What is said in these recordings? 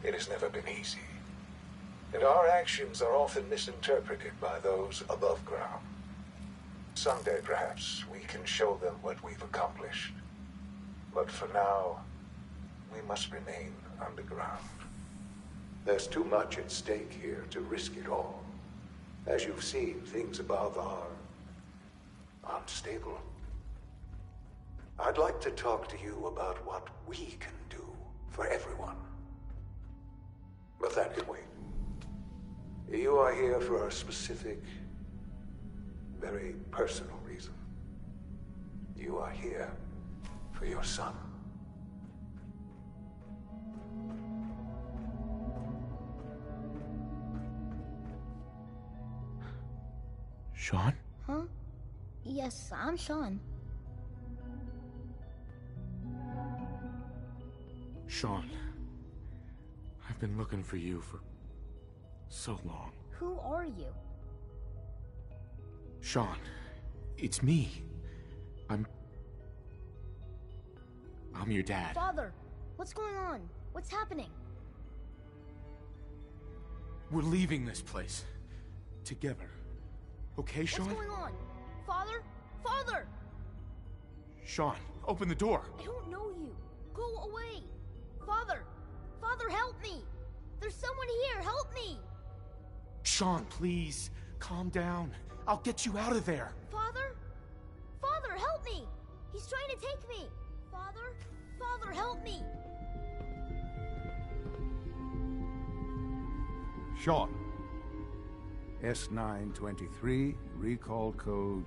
It has never been easy. And our actions are often misinterpreted by those above ground. Someday, perhaps, we can show them what we've accomplished. But for now, we must remain underground. There's too much at stake here to risk it all. As you've seen, things above are unstable. I'd like to talk to you about what we can do for everyone. But that can wait. You are here for a specific, very personal reason. You are here for your son. Sean? Huh? Yes, I'm Sean. Sean, I've been looking for you for so long. Who are you? Sean, it's me. I'm your dad. Father, what's going on? What's happening? We're leaving this place. Together. Okay, Sean? What's going on? Father? Father! Sean, open the door. I don't know you. Go away. Father! Father, help me! There's someone here, help me! Sean, please, calm down. I'll get you out of there. Father? Father, help me! He's trying to take me! Father? Father, help me! Sean. S923, recall code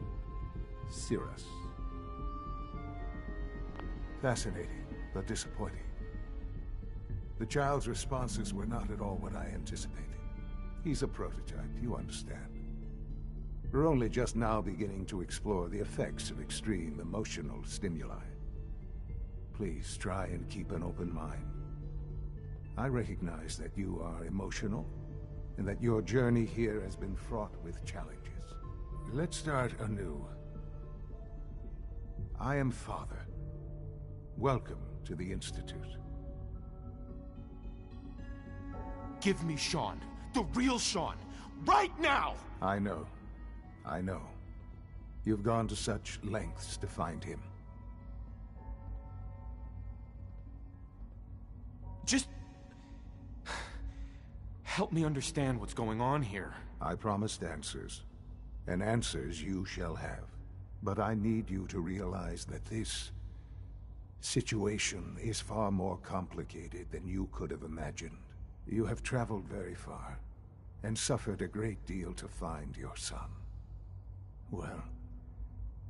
Cirrus. Fascinating, but disappointing. The child's responses were not at all what I anticipated. He's a prototype, you understand. We're only just now beginning to explore the effects of extreme emotional stimuli. Please try and keep an open mind. I recognize that you are emotional, and that your journey here has been fraught with challenges. Let's start anew. I am Father. Welcome to the Institute. Give me Sean. The real Sean. Right now! I know. I know. You've gone to such lengths to find him. Just help me understand what's going on here. I promised answers, and answers you shall have. But I need you to realize that this situation is far more complicated than you could have imagined. You have traveled very far, and suffered a great deal to find your son. Well,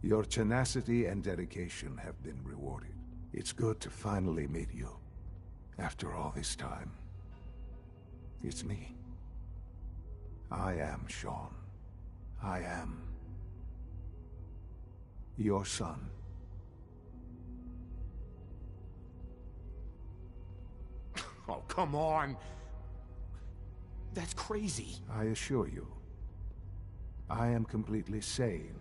your tenacity and dedication have been rewarded. It's good to finally meet you, after all this time. It's me. I am Sean. I am your son. Oh, come on. That's crazy. I assure you, I am completely sane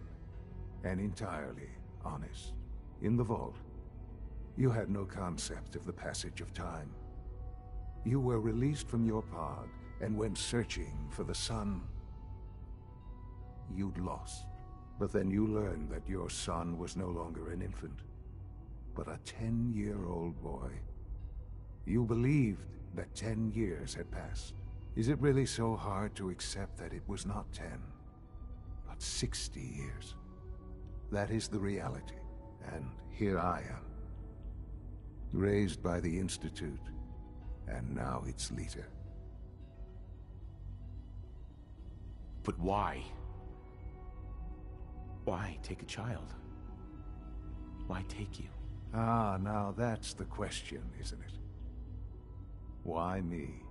and entirely honest. In the vault, you had no concept of the passage of time. You were released from your pod and went searching for the son you'd lost. But then you learned that your son was no longer an infant, but a 10-year-old boy. You believed that 10 years had passed. Is it really so hard to accept that it was not 10, but 60 years? That is the reality, and here I am. Raised by the Institute, and now its leader. But why? Why take a child? Why take you? Ah, now that's the question, isn't it? Why me?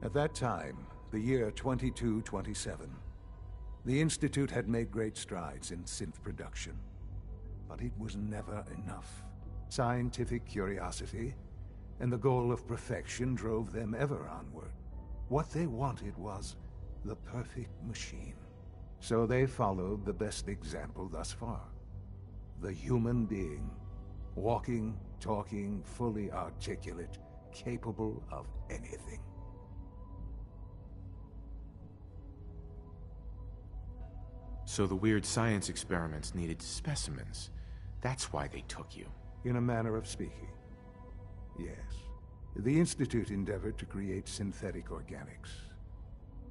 At that time, the year 2227, the Institute had made great strides in synth production. But it was never enough. Scientific curiosity and the goal of perfection drove them ever onward. What they wanted was the perfect machine. So they followed the best example thus far. The human being. Walking, talking, fully articulate, capable of anything. So the weird science experiments needed specimens. That's why they took you. In a manner of speaking, yes. The Institute endeavored to create synthetic organics.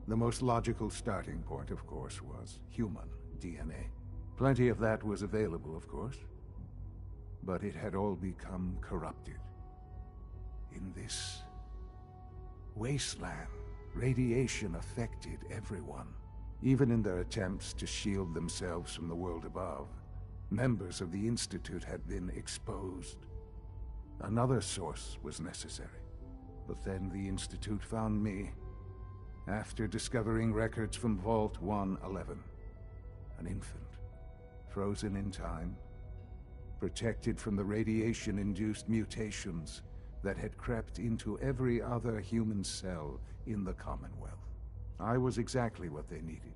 The most logical starting point, of course, was human DNA. Plenty of that was available, of course. But it had all become corrupted. In this wasteland, radiation affected everyone. Even in their attempts to shield themselves from the world above, members of the Institute had been exposed. Another source was necessary. But then the Institute found me, after discovering records from Vault 111. An infant, frozen in time, protected from the radiation-induced mutations that had crept into every other human cell in the Commonwealth. I was exactly what they needed.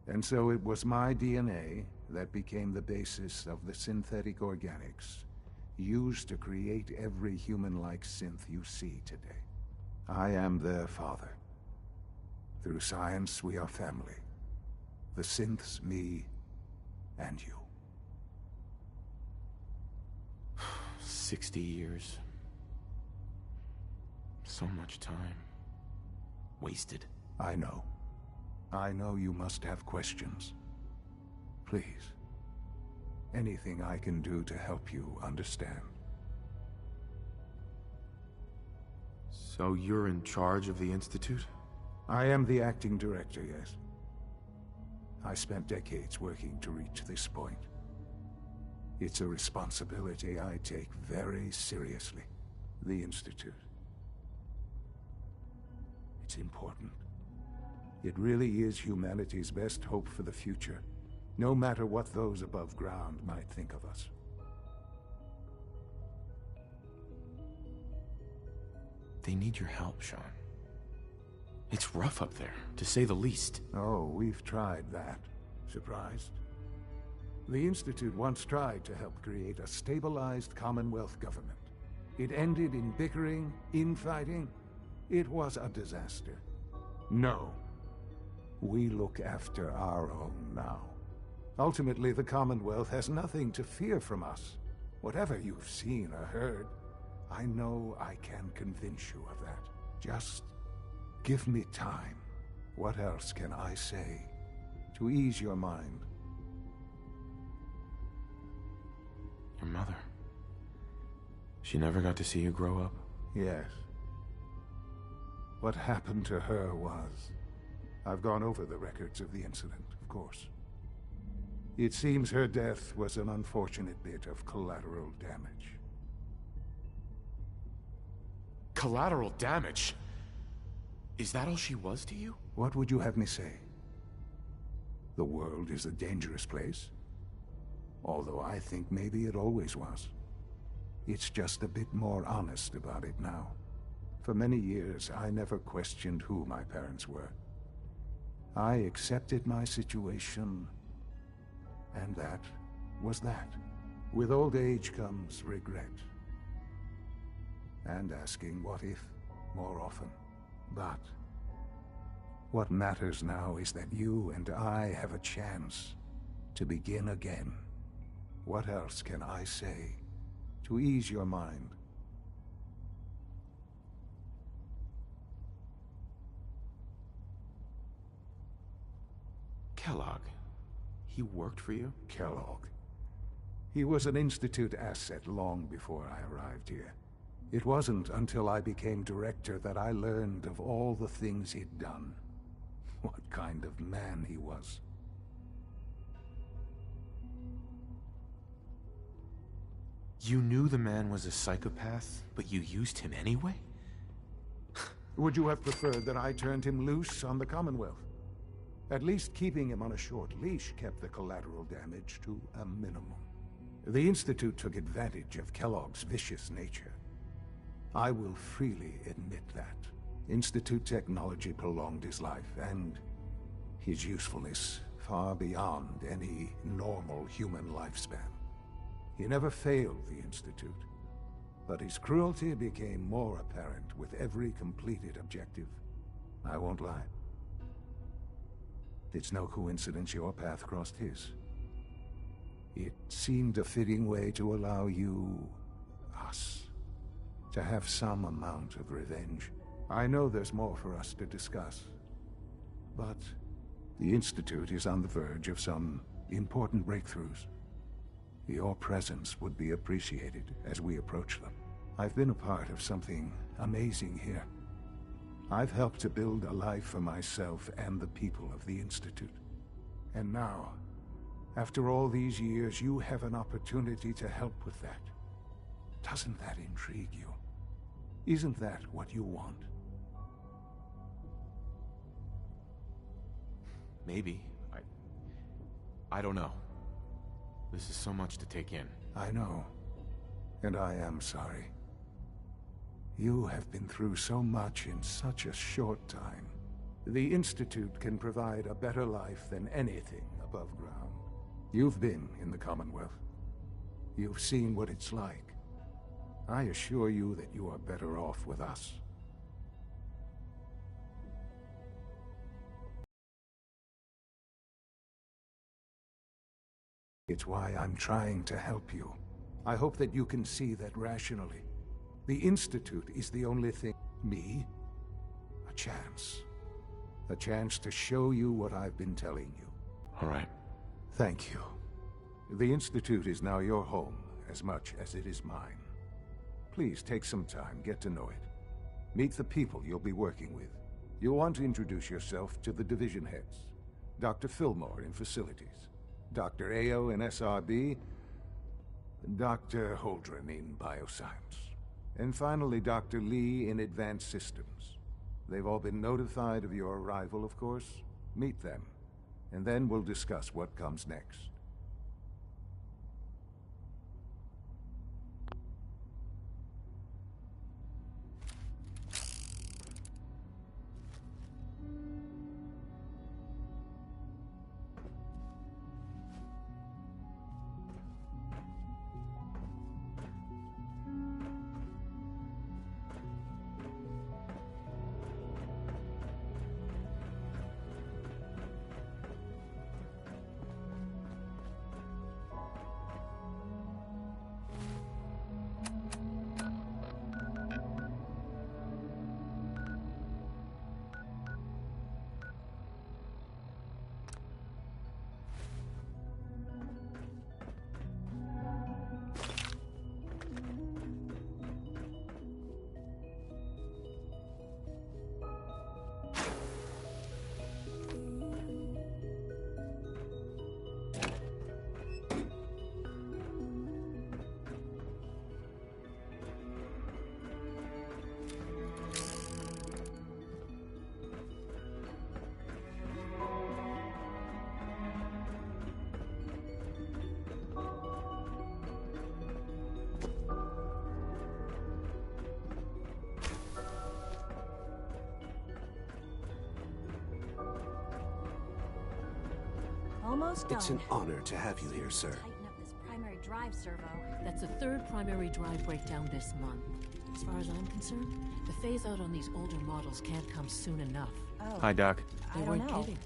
And so it was my DNA that became the basis of the synthetic organics used to create every human-like synth you see today. I am their father. Through science, we are family. The synths, me, and you. 60 years. So much time. Wasted. I know. I know you must have questions. Please. Anything I can do to help you understand. So you're in charge of the Institute? I am the acting director, yes. I spent decades working to reach this point. It's a responsibility I take very seriously. The Institute. It's important. It really is humanity's best hope for the future, no matter what those above ground might think of us. They need your help, Sean. It's rough up there, to say the least. Oh, we've tried that. Surprised? The Institute once tried to help create a stabilized Commonwealth government. It ended in bickering, infighting. It was a disaster. No. We look after our own now. Ultimately, the Commonwealth has nothing to fear from us. Whatever you've seen or heard, I know I can convince you of that. Just give me time. What else can I say to ease your mind? Your mother. She never got to see you grow up? Yes. What happened to her was... I've gone over the records of the incident, of course. It seems her death was an unfortunate bit of collateral damage. Collateral damage? Is that all she was to you? What would you have me say? The world is a dangerous place. Although I think maybe it always was. It's just a bit more honest about it now. For many years, I never questioned who my parents were. I accepted my situation, and that was that. With old age comes regret. And asking what if more often. But what matters now is that you and I have a chance to begin again. What else can I say to ease your mind? Kellogg. He worked for you? Kellogg. He was an Institute asset long before I arrived here. It wasn't until I became director that I learned of all the things he'd done. What kind of man he was. You knew the man was a psychopath, but you used him anyway? Would you have preferred that I turned him loose on the Commonwealth? At least keeping him on a short leash kept the collateral damage to a minimum. The Institute took advantage of Kellogg's vicious nature. I will freely admit that. Institute technology prolonged his life, and his usefulness far beyond any normal human lifespan. He never failed the Institute, but his cruelty became more apparent with every completed objective. I won't lie. It's no coincidence your path crossed his. It seemed a fitting way to allow you, us, to have some amount of revenge. I know there's more for us to discuss, but the Institute is on the verge of some important breakthroughs. Your presence would be appreciated as we approach them. I've been a part of something amazing here. I've helped to build a life for myself and the people of the Institute. And now, after all these years, you have an opportunity to help with that. Doesn't that intrigue you? Isn't that what you want? Maybe. I don't know. This is so much to take in. I know. And I am sorry. You have been through so much in such a short time. The Institute can provide a better life than anything above ground. You've been in the Commonwealth. You've seen what it's like. I assure you that you are better off with us. It's why I'm trying to help you. I hope that you can see that rationally. The Institute is the only thing... Me? A chance. A chance to show you what I've been telling you. All right. Thank you. The Institute is now your home, as much as it is mine. Please take some time, get to know it. Meet the people you'll be working with. You'll want to introduce yourself to the division heads. Dr. Fillmore in Facilities, Dr. Ayo in SRB, Dr. Holdren in Bioscience, and finally Dr. Lee in Advanced Systems. They've all been notified of your arrival, of course. Meet them, and then we'll discuss what comes next. Almost done. It's an honor to have you here, sir. Tighten up this primary drive servo. That's the third primary drive breakdown this month. As far as I'm concerned, the phase-out on these older models can't come soon enough. Oh, Hi, Doc. They I weren't don't know. kidding.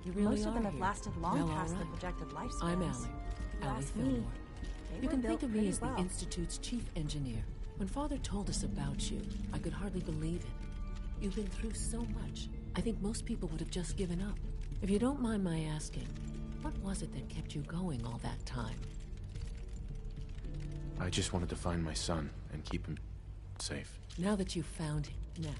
You really Most are of them have here. lasted long Well, past all the right. projected lifespans. I'm Allie. If you Allie ask Fillmore. me, they You were can built think of me pretty as well. the Institute's chief engineer. When Father told us about you, I could hardly believe it. You've been through so much. I think most people would have just given up. If you don't mind my asking, what was it that kept you going all that time? I just wanted to find my son and keep him safe. Now that you've found him, now,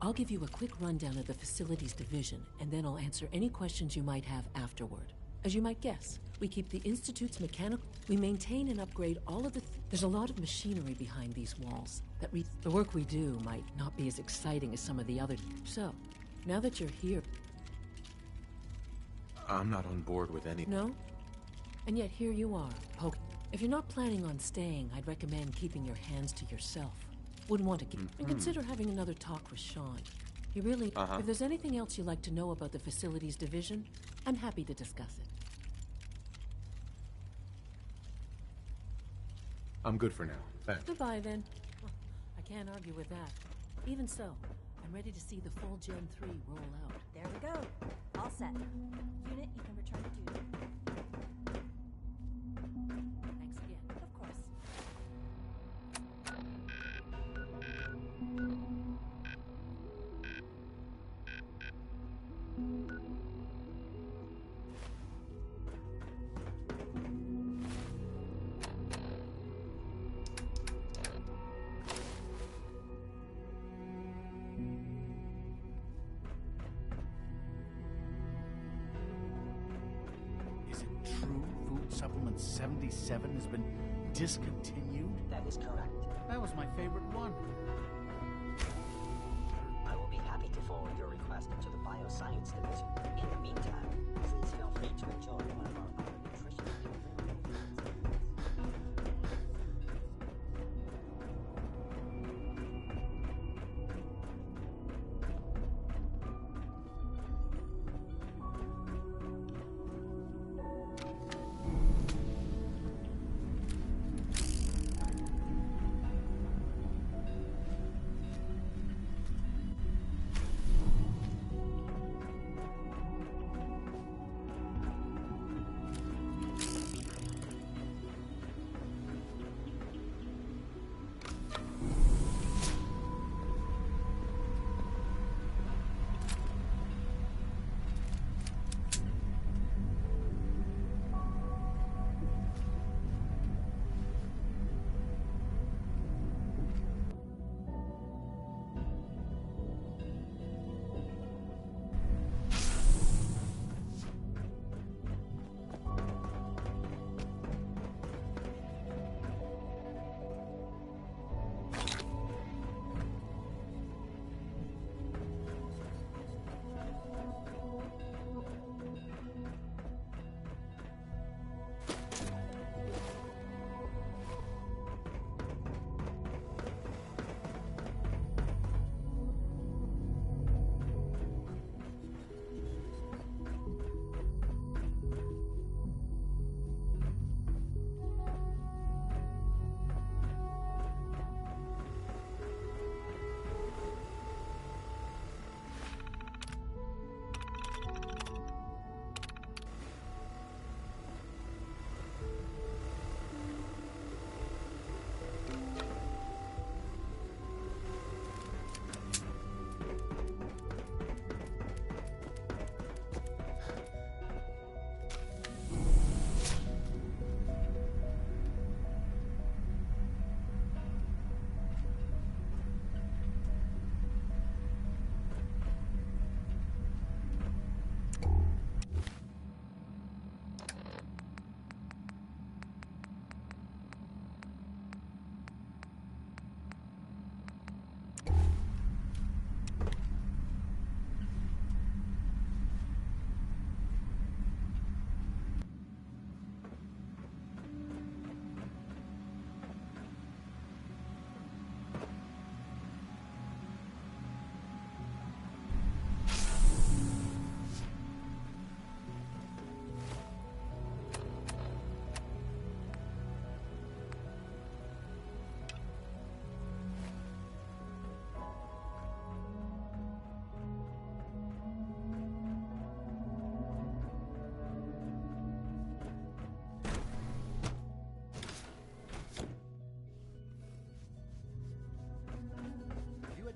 I'll give you a quick rundown of the Facilities Division, and then I'll answer any questions you might have afterward. As you might guess, we keep the Institute's mechanical... We maintain and upgrade all of the... There's a lot of machinery behind these walls. The work we do might not be as exciting as some of the other... So, now that you're here... I'm not on board with any... No? And yet here you are, poking. If you're not planning on staying, I'd recommend keeping your hands to yourself. Wouldn't want to keep... And consider having another talk with Sean. You really... If there's anything else you'd like to know about the Facilities Division, I'm happy to discuss it. I'm good for now. Thanks. Goodbye, then. I can't argue with that. Even so, I'm ready to see the full Gen 3 roll out. There we go. All set. Unit, you can return to duty. Thanks again. Of course. Is it true Food Supplement 77 has been discontinued? That is correct. That was my favorite one. I will be happy to forward your request to the Bioscience Division. In the meantime, please feel free to enjoy one of our other nutrition.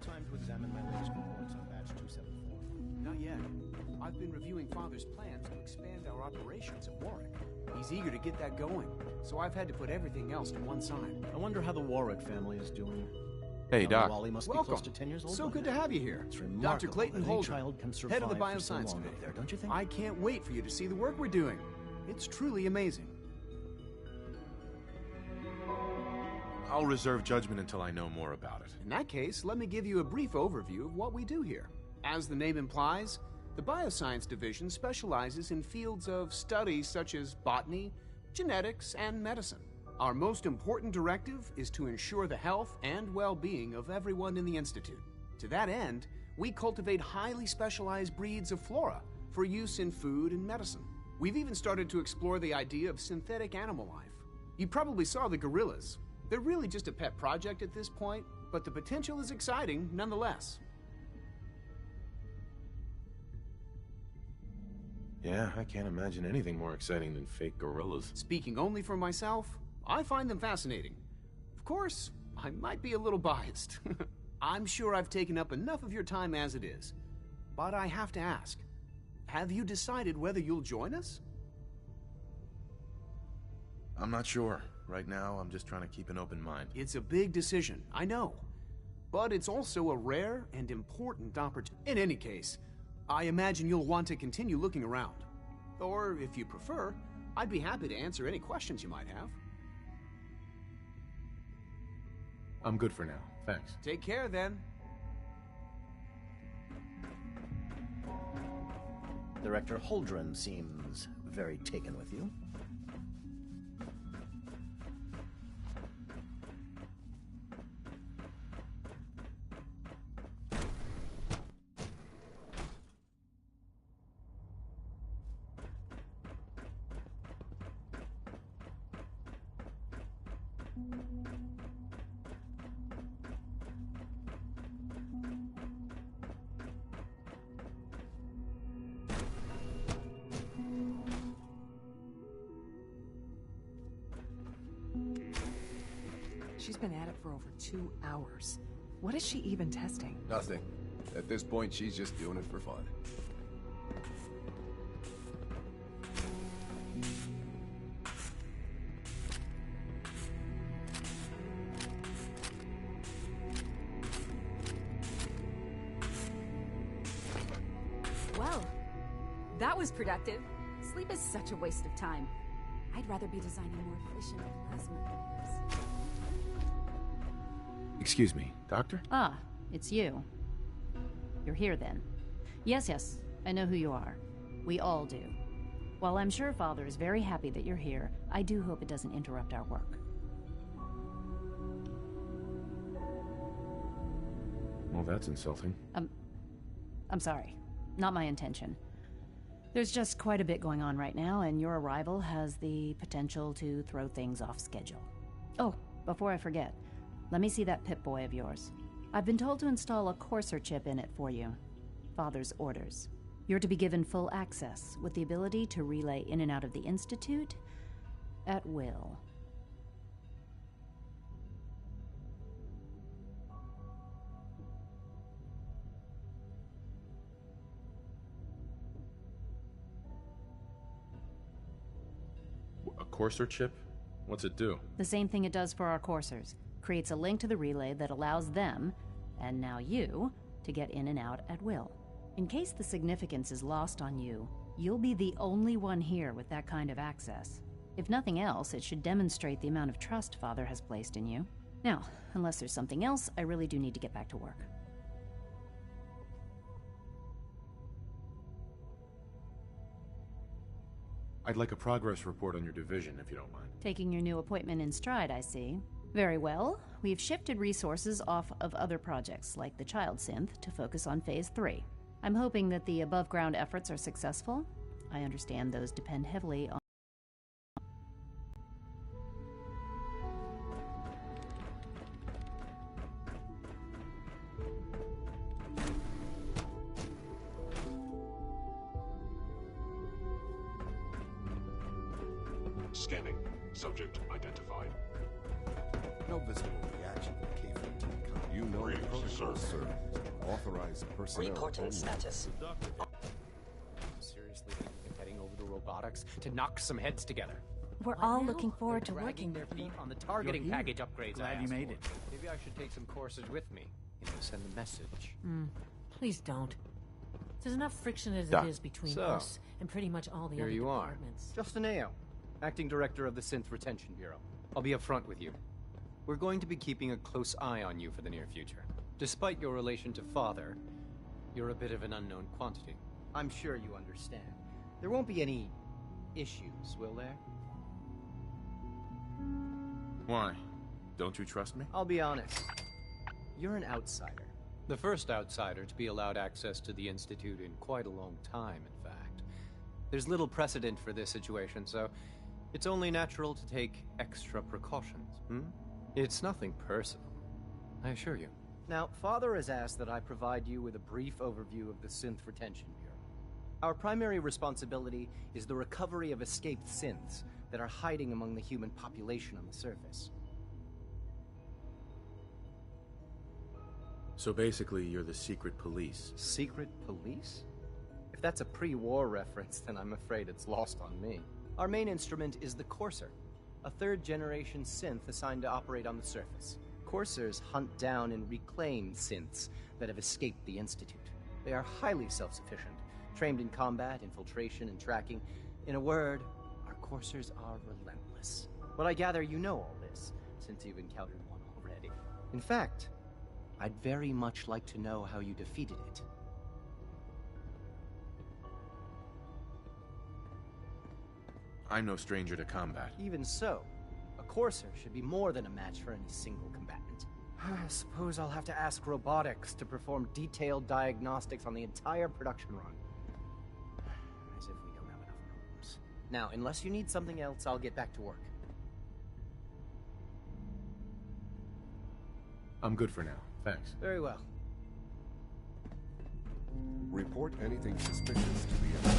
Time to examine my latest reports on batch 274. Not yet. I've been reviewing Father's plans to expand our operations at Warwick. He's eager to get that going, so I've had to put everything else to one side. I wonder how the Warwick family is doing. Hey, Now, Doc. Wally must Welcome. be close to 10 years old. So by good to now. have you here. It's Dr. remarkable Clayton that a Holder, child can survive head of the for so Bioscience long up Committee. there, don't you think? I can't wait for you to see the work we're doing. It's truly amazing. I'll reserve judgment until I know more about it. In that case, let me give you a brief overview of what we do here. As the name implies, the Bioscience Division specializes in fields of study such as botany, genetics, and medicine. Our most important directive is to ensure the health and well-being of everyone in the Institute. To that end, we cultivate highly specialized breeds of flora for use in food and medicine. We've even started to explore the idea of synthetic animal life. You probably saw the gorillas. They're really just a pet project at this point, but the potential is exciting nonetheless. Yeah, I can't imagine anything more exciting than fake gorillas. Speaking only for myself, I find them fascinating. Of course, I might be a little biased. I'm sure I've taken up enough of your time as it is. But I have to ask, have you decided whether you'll join us? I'm not sure. Right now, I'm just trying to keep an open mind. It's a big decision, I know. But it's also a rare and important opportunity. In any case, I imagine you'll want to continue looking around. Or, if you prefer, I'd be happy to answer any questions you might have. I'm good for now, thanks. Take care, then. Director Holdren seems very taken with you. She's been at it for over 2 hours. What is she even testing? Nothing. At this point, she's just doing it for fun. Well, that was productive. Sleep is such a waste of time. I'd rather be designing more efficient plasma filters. Excuse me, Doctor? Ah, it's you. You're here then. Yes, I know who you are. We all do. While I'm sure Father is very happy that you're here, I do hope it doesn't interrupt our work. Well, that's insulting. I'm sorry. Not my intention. There's just quite a bit going on right now, and your arrival has the potential to throw things off schedule. Oh, before I forget, let me see that Pip-Boy of yours. I've been told to install a Courser chip in it for you. Father's orders. You're to be given full access, with the ability to relay in and out of the Institute at will. A Courser chip? What's it do? The same thing it does for our coursers. Creates a link to the relay that allows them, and now you, to get in and out at will. In case the significance is lost on you, you'll be the only one here with that kind of access. If nothing else, it should demonstrate the amount of trust Father has placed in you. Now, unless there's something else, I really do need to get back to work. I'd like a progress report on your division, if you don't mind. Taking your new appointment in stride, I see. Very well. We've shifted resources off of other projects, like the Child Synth, to focus on Phase 3. I'm hoping that the above-ground efforts are successful. I understand those depend heavily on... Scanning. Subject identified. No visible reaction to K-14. You know the protocol, sir. Authorized personnel. Reporting only. status. Seriously thinking of heading over to robotics to knock some heads together. We're all looking forward to working their with you. feet on the targeting You're here. package upgrades. Glad I you asked made for. it. Maybe I should take some courses with me. Send a message. Please don't. There's enough friction as Doc. it is between So, us and pretty much all the Here other you are. departments. Justin Ayo, Acting Director of the Synth Retention Bureau. I'll be upfront with you. We're going to be keeping a close eye on you for the near future. Despite your relation to Father, you're a bit of an unknown quantity. I'm sure you understand. There won't be any issues, will there? Why? Don't you trust me? I'll be honest. You're an outsider. The first outsider to be allowed access to the Institute in quite a long time, in fact. There's little precedent for this situation, so it's only natural to take extra precautions. It's nothing personal, I assure you. Now, Father has asked that I provide you with a brief overview of the Synth Retention Bureau. Our primary responsibility is the recovery of escaped synths that are hiding among the human population on the surface. So basically, you're the secret police. Secret police? If that's a pre-war reference, then I'm afraid it's lost on me. Our main instrument is the Courser, a third-generation synth assigned to operate on the surface. Coursers hunt down and reclaim synths that have escaped the Institute. They are highly self-sufficient, trained in combat, infiltration, and tracking. In a word, our Coursers are relentless. But I gather you know all this, since you've encountered one already. In fact, I'd very much like to know how you defeated it. I'm no stranger to combat. Even so, a Courser should be more than a match for any single combatant. I suppose I'll have to ask robotics to perform detailed diagnostics on the entire production run. As if we don't have enough problems. Now, unless you need something else, I'll get back to work. I'm good for now. Thanks. Very well. Report anything suspicious to the enemy.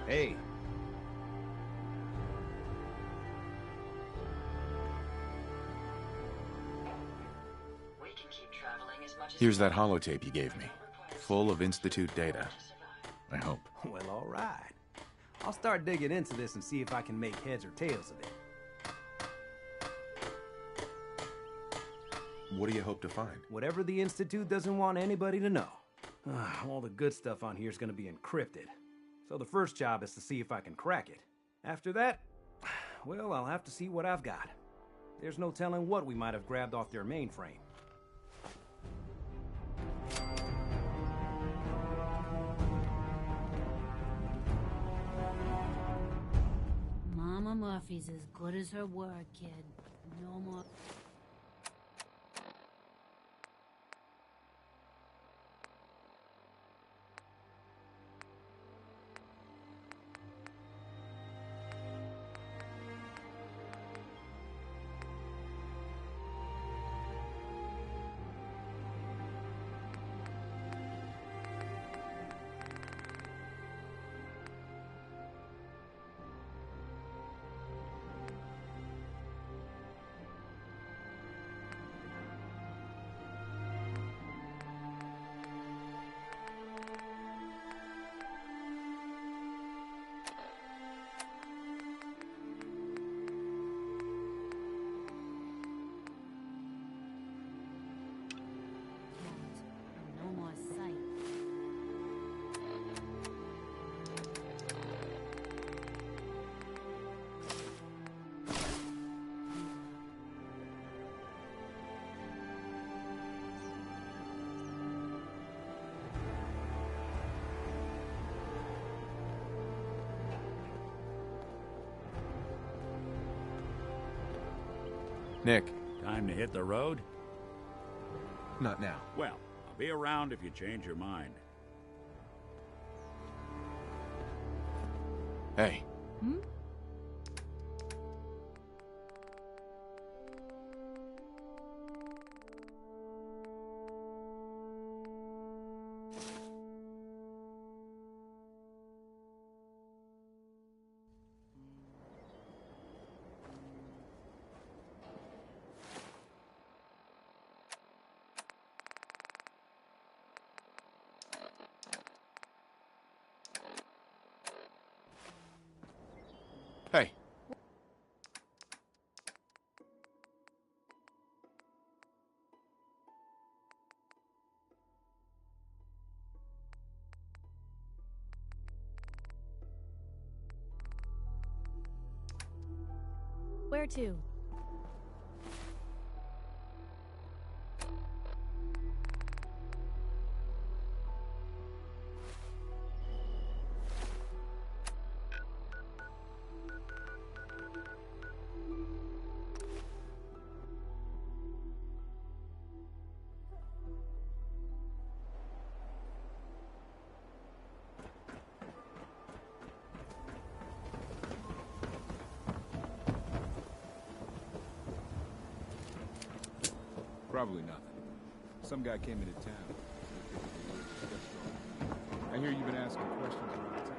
Hey. Here's that holotape you gave me, full of Institute data. I hope. Well, all right. I'll start digging into this and see if I can make heads or tails of it. What do you hope to find? Whatever the Institute doesn't want anybody to know. All the good stuff on here is going to be encrypted. So the first job is to see if I can crack it. After that, well, I'll have to see what I've got. There's no telling what we might have grabbed off their mainframe. Murphy's as good as her word, kid. No more... No more sight. Nick. Time to hit the road? Not now. Well, I'll be around if you change your mind. Hey. Hmm? Hey. Where to? Probably nothing. Some guy came into town. I hear you've been asking questions around town.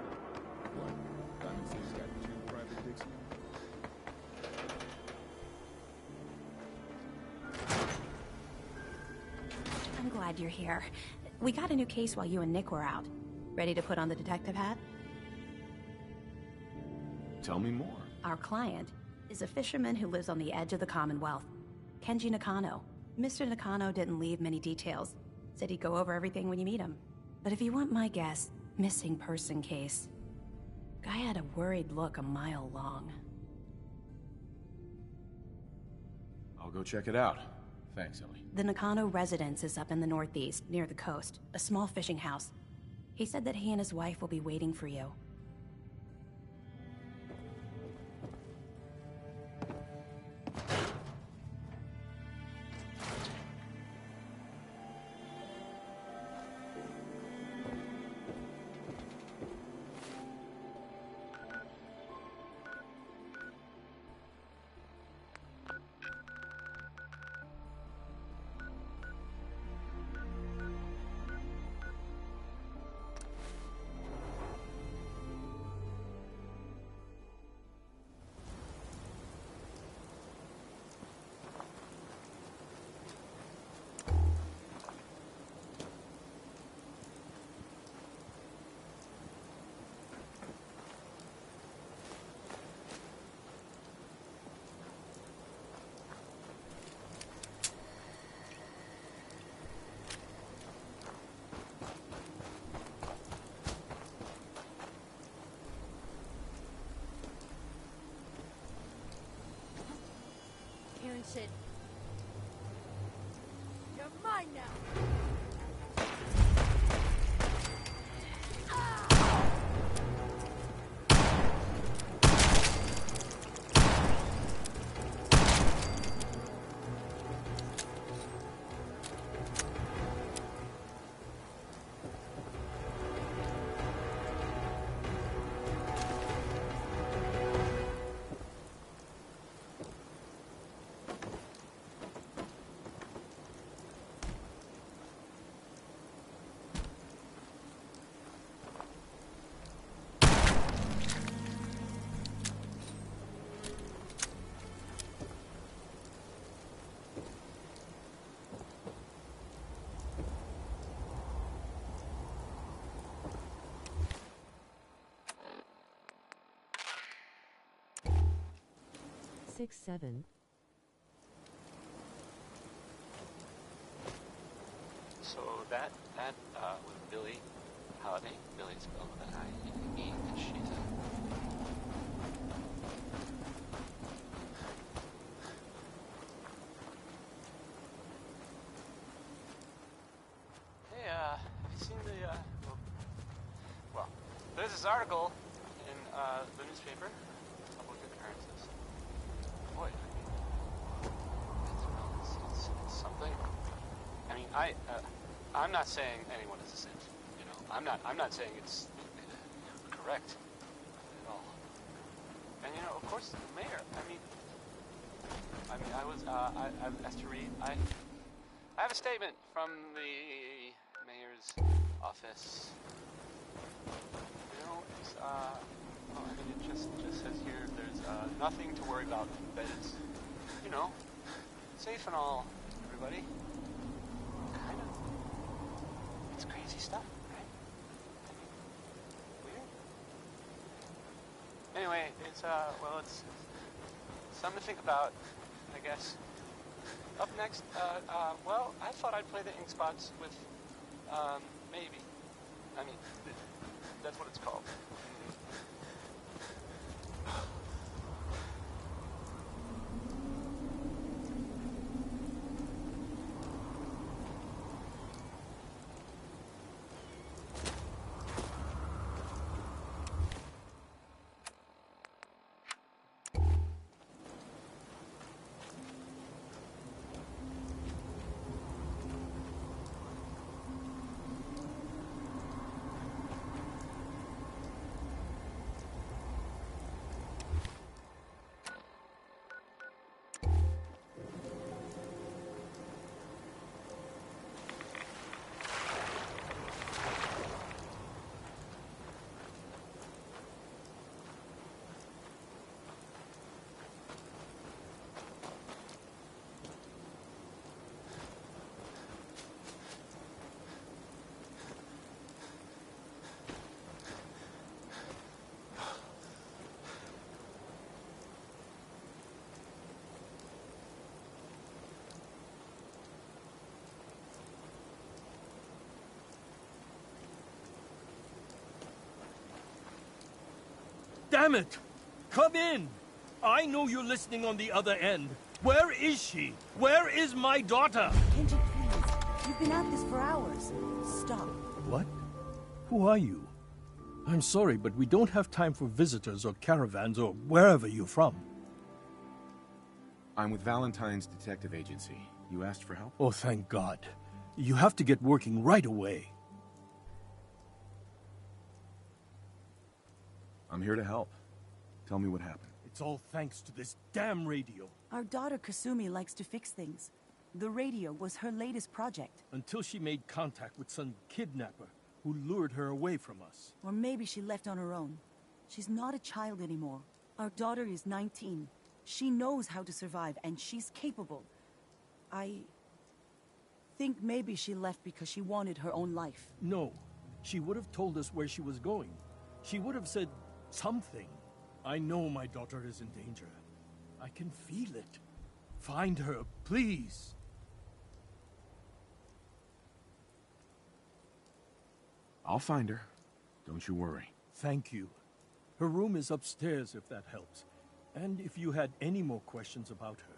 What? Diamond City's got 2 private Dixie? I'm glad you're here. We got a new case while you and Nick were out. Ready to put on the detective hat? Tell me more. Our client is a fisherman who lives on the edge of the Commonwealth. Kenji Nakano. Mr. Nakano didn't leave many details. Said he'd go over everything when you meet him. But if you want my guess, missing person case. Guy had a worried look a mile long. I'll go check it out. Thanks, Ellie. The Nakano residence is up in the northeast, near the coast. A small fishing house. He said that he and his wife will be waiting for you. Karen said, "You're mine now." 667. So that was Billie Holiday. Billie spelled with an I-E, and she's a... Hey, have you seen the, well, there's this article in, the newspaper. Public appearances. Boy, it's something. I mean, I'm not saying anyone is a saint, you know. I'm not saying it's correct at all. And you know, of course, the mayor. I mean, I've asked to read. I have a statement from the mayor's office. You know, it's well, I mean, it just says here there's nothing to worry about. That it's, you know, safe and all, everybody. Kind of. It's crazy stuff, right? Weird. Anyway, it's well, it's something to think about, I guess. Up next, well, I thought I'd play the ink spots with, maybe. I mean, that's what it's called. Damn it! Come in! I know you're listening on the other end. Where is she? Where is my daughter? Kenji, please. You've been at this for hours. Stop. What? Who are you? I'm sorry, but we don't have time for visitors or caravans or wherever you're from. I'm with Valentine's Detective Agency. You asked for help? Oh, thank God. You have to get working right away. I'm here to help. Tell me what happened. It's all thanks to this damn radio. Our daughter Kasumi likes to fix things. The radio was her latest project. Until she made contact with some kidnapper who lured her away from us. Or maybe she left on her own. She's not a child anymore. Our daughter is 19. She knows how to survive, and she's capable. I think maybe she left because she wanted her own life. No. She would have told us where she was going. She would have said something. I know my daughter is in danger. I can feel it. Find her, please. I'll find her. Don't you worry. Thank you. Her room is upstairs if that helps. And if you had any more questions about her,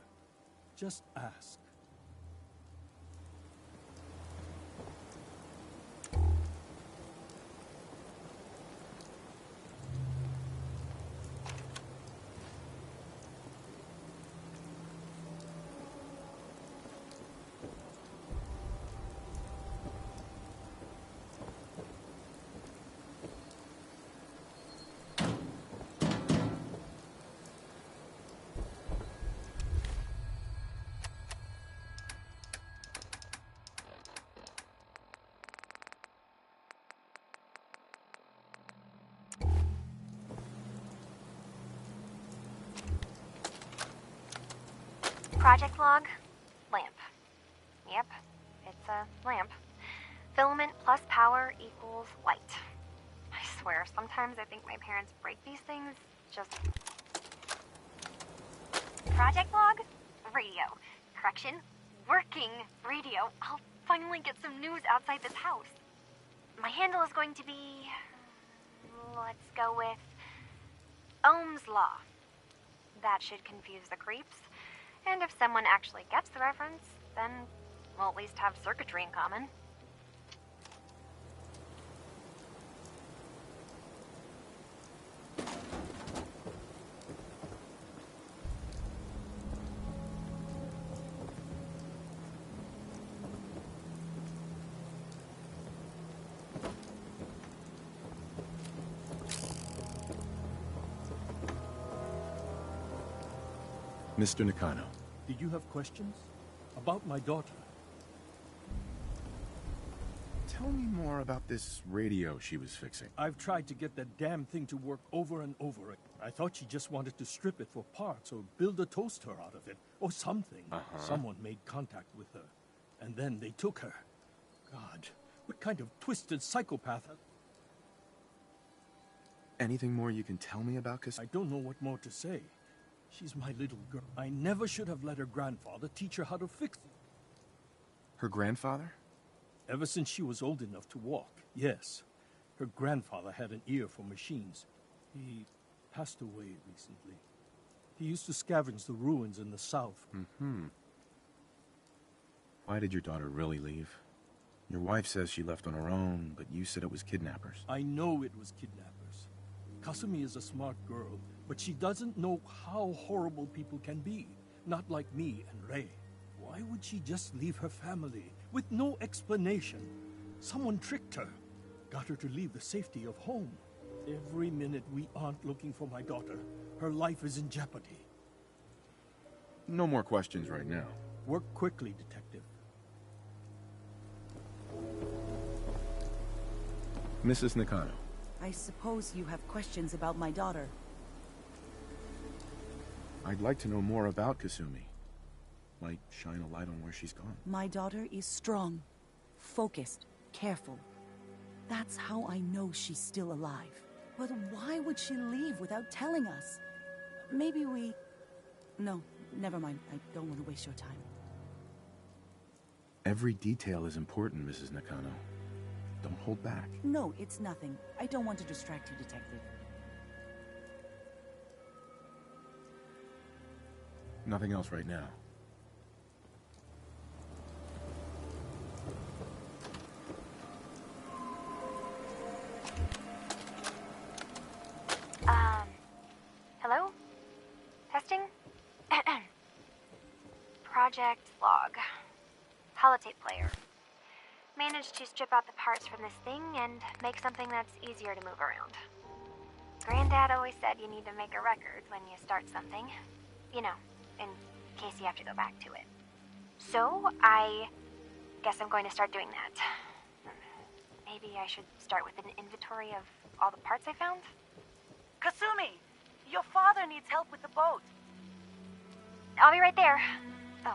just ask. Project log, lamp. Yep, it's a lamp. Filament plus power equals light. I swear, sometimes I think my parents break these things just... Project log? Radio. Correction, working radio. I'll finally get some news outside this house. My handle is going to be... let's go with... Ohm's Law. That should confuse the creeps. And if someone actually gets the reference, then we'll at least have circuitry in common. Mr. Nakano. Did you have questions? About my daughter? Tell me more about this radio she was fixing. I've tried to get that damn thing to work over and over again. I thought she just wanted to strip it for parts or build a toaster out of it, or something. Someone made contact with her, and then they took her. God, what kind of twisted psychopath... Anything more you can tell me about Kasumi? I don't know what more to say. She's my little girl. I never should have let her grandfather teach her how to fix it. Her grandfather? Ever since she was old enough to walk, yes. Her grandfather had an ear for machines. He passed away recently. He used to scavenge the ruins in the south. Why did your daughter really leave? Your wife says she left on her own, but you said it was kidnappers. I know it was kidnappers. Kasumi is a smart girl, but she doesn't know how horrible people can be. Not like me and Rei. Why would she just leave her family with no explanation? Someone tricked her. Got her to leave the safety of home. Every minute we aren't looking for my daughter, her life is in jeopardy. No more questions right now. Work quickly, Detective. Mrs. Nakano. I suppose you have questions about my daughter. I'd like to know more about Kasumi. Might shine a light on where she's gone. My daughter is strong, focused, careful. That's how I know she's still alive. But why would she leave without telling us? Maybe we... No, never mind. I don't want to waste your time. Every detail is important, Mrs. Nakano. Don't hold back. No, it's nothing. I don't want to distract you, Detective. Nothing else right now. Hello? Testing? Project log. Holotape player. Managed to strip out the parts from this thing and make something that's easier to move around. Granddad always said you need to make a record when you start something. You know, in case you have to go back to it. So, I guess I'm going to start doing that. Maybe I should start with an inventory of all the parts I found? Kasumi! Your father needs help with the boat. I'll be right there. Oh,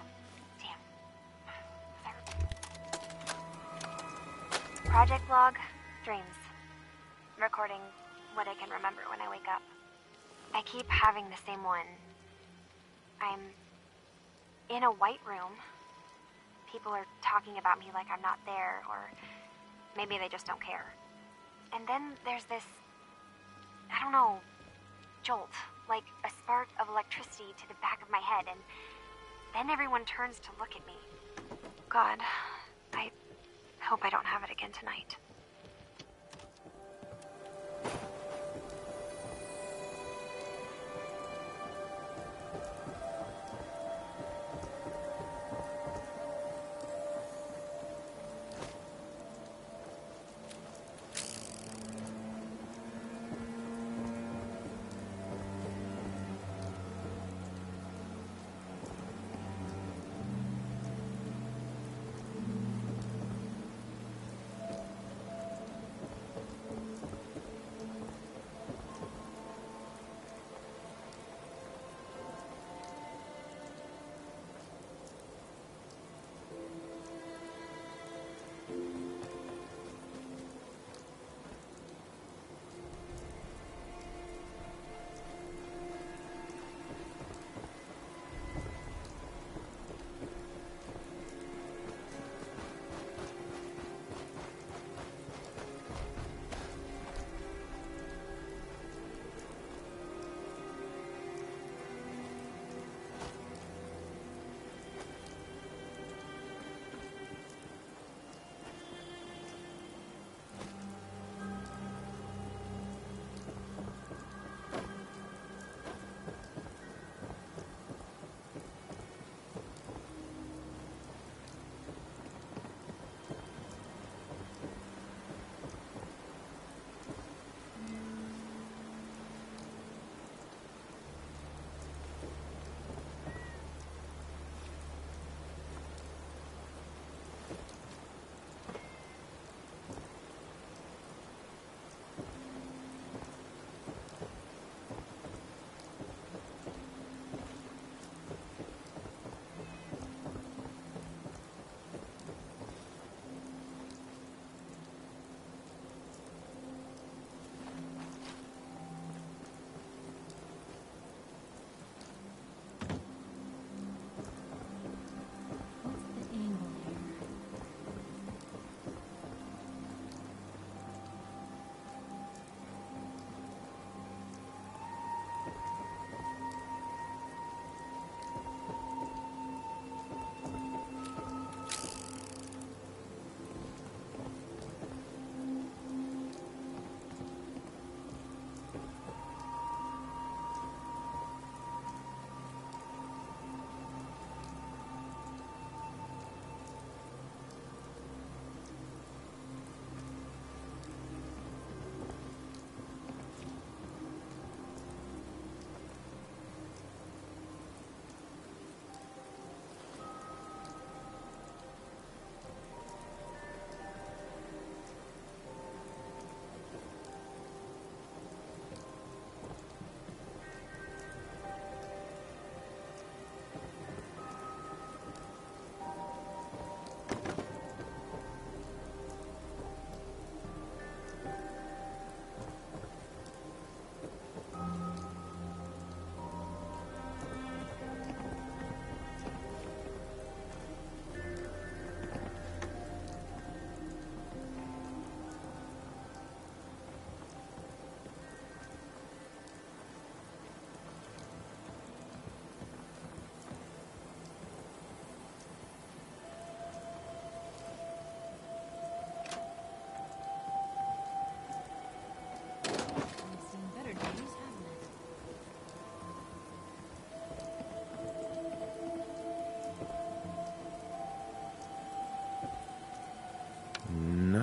damn. Project log, dreams. Recording what I can remember when I wake up. I keep having the same one. I'm in a white room. People are talking about me like I'm not there, or maybe they just don't care. And then there's this, I don't know, jolt, like a spark of electricity to the back of my head, and then everyone turns to look at me. God, I hope I don't have it again tonight.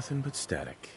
Nothing but static.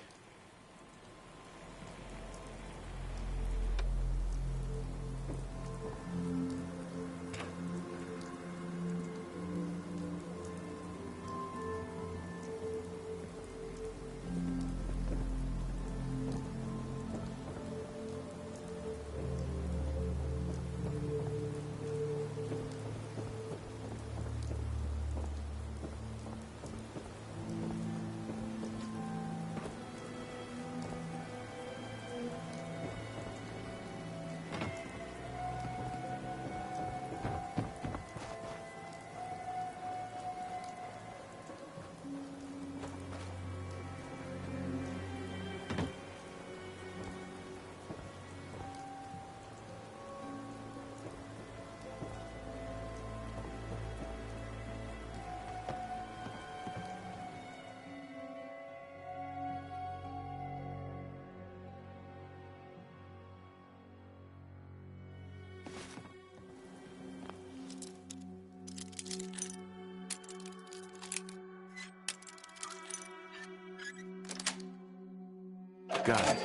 Got it.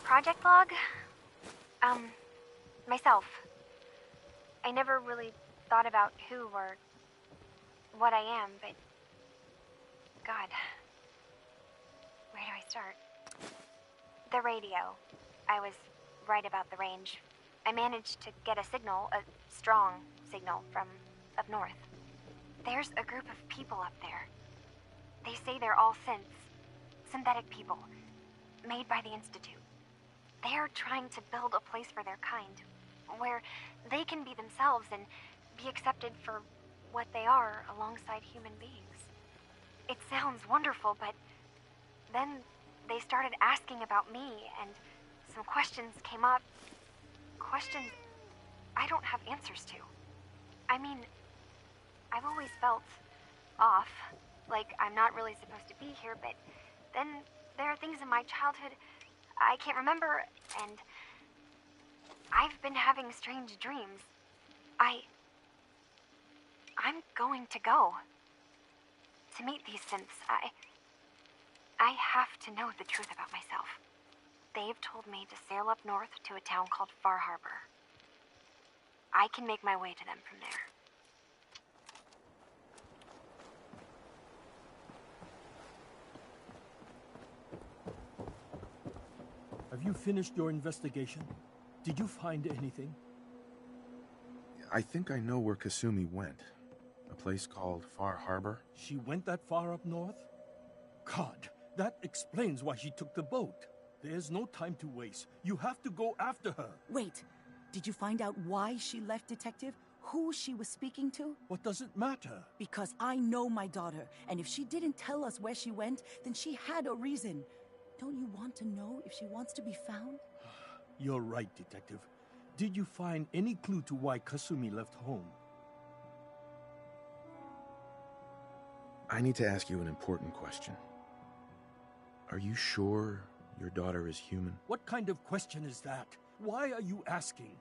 Project log? Myself. I never really thought about who or what I am, but... God. Where do I start? The radio. I was right about the range. I managed to get a signal, a strong signal, from up north. There's a group of people up there. They say they're all synthetic people, made by the Institute. They're trying to build a place for their kind, where they can be themselves and be accepted for what they are alongside human beings. It sounds wonderful, but then they started asking about me, and some questions came up. Questions I don't have answers to. I mean, I've always felt off, like I'm not really supposed to be here, but then there are things in my childhood I can't remember, and I've been having strange dreams. I'm going to go to meet these synths. I have to know the truth about myself. They've told me to sail up north to a town called Far Harbor. I can make my way to them from there. Have you finished your investigation? Did you find anything? I think I know where Kasumi went. A place called Far Harbor. She went that far up north? God, that explains why she took the boat. There's no time to waste. You have to go after her. Wait, did you find out why she left, Detective? Who she was speaking to? What does it matter? Because I know my daughter, and if she didn't tell us where she went, then she had a reason. Don't you want to know if she wants to be found? You're right, Detective. Did you find any clue to why Kasumi left home? I need to ask you an important question. Are you sure your daughter is human? What kind of question is that? Why are you asking?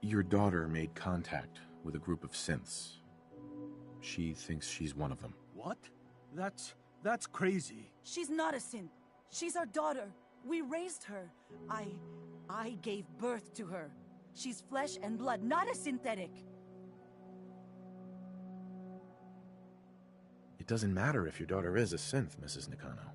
Your daughter made contact with a group of synths. She thinks she's one of them. What? That's crazy. She's not a synth. She's our daughter. We raised her. I gave birth to her. She's flesh and blood, not a synthetic. It doesn't matter if your daughter is a synth, Mrs. Nakano.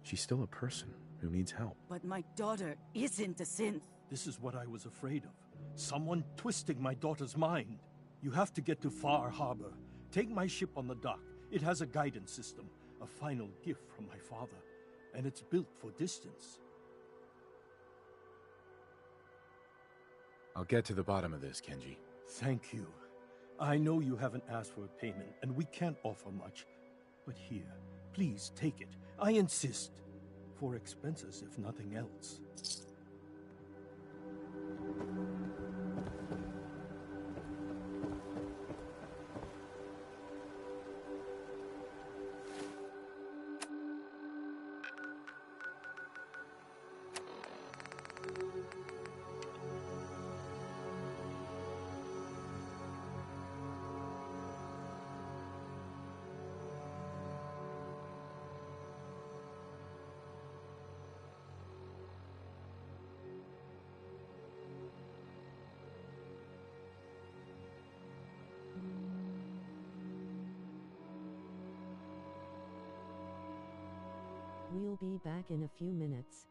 She's still a person who needs help. But my daughter isn't a synth. This is what I was afraid of. Someone twisting my daughter's mind. You have to get to Far Harbor. Take my ship on the dock. It has a guidance system, a final gift from my father, and it's built for distance. I'll get to the bottom of this, Kenji. Thank you. I know you haven't asked for a payment, and we can't offer much. But here, please take it. I insist. For expenses, if nothing else. We'll be back in a few minutes.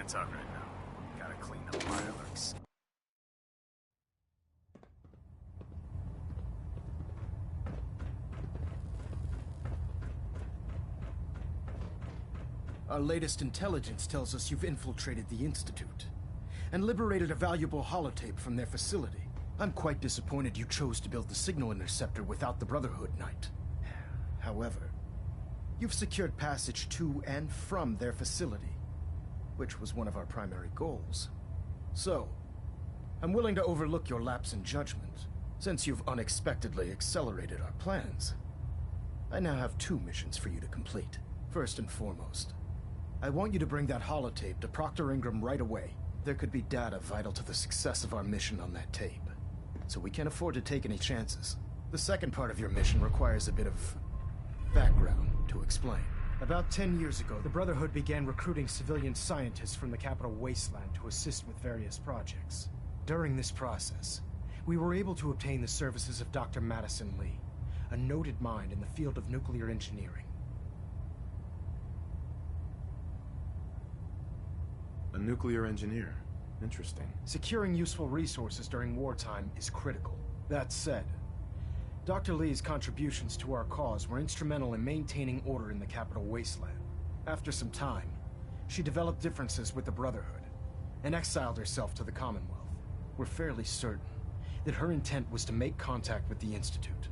can't talk right now. Gotta clean up my alerts. Our latest intelligence tells us you've infiltrated the Institute and liberated a valuable holotape from their facility. I'm quite disappointed you chose to build the signal interceptor without the Brotherhood, Knight. However, you've secured passage to and from their facility, which was one of our primary goals. So, I'm willing to overlook your lapse in judgment, since you've unexpectedly accelerated our plans. I now have 2 missions for you to complete. First and foremost, I want you to bring that holotape to Proctor Ingram right away. There could be data vital to the success of our mission on that tape, so we can't afford to take any chances. The second part of your mission requires a bit of background to explain. About 10 years ago, the Brotherhood began recruiting civilian scientists from the Capital Wasteland to assist with various projects. During this process, we were able to obtain the services of Dr. Madison Lee, a noted mind in the field of nuclear engineering. A nuclear engineer. Interesting. Securing useful resources during wartime is critical. That said, Dr. Lee's contributions to our cause were instrumental in maintaining order in the Capital Wasteland. After some time, she developed differences with the Brotherhood and exiled herself to the Commonwealth. We're fairly certain that her intent was to make contact with the Institute.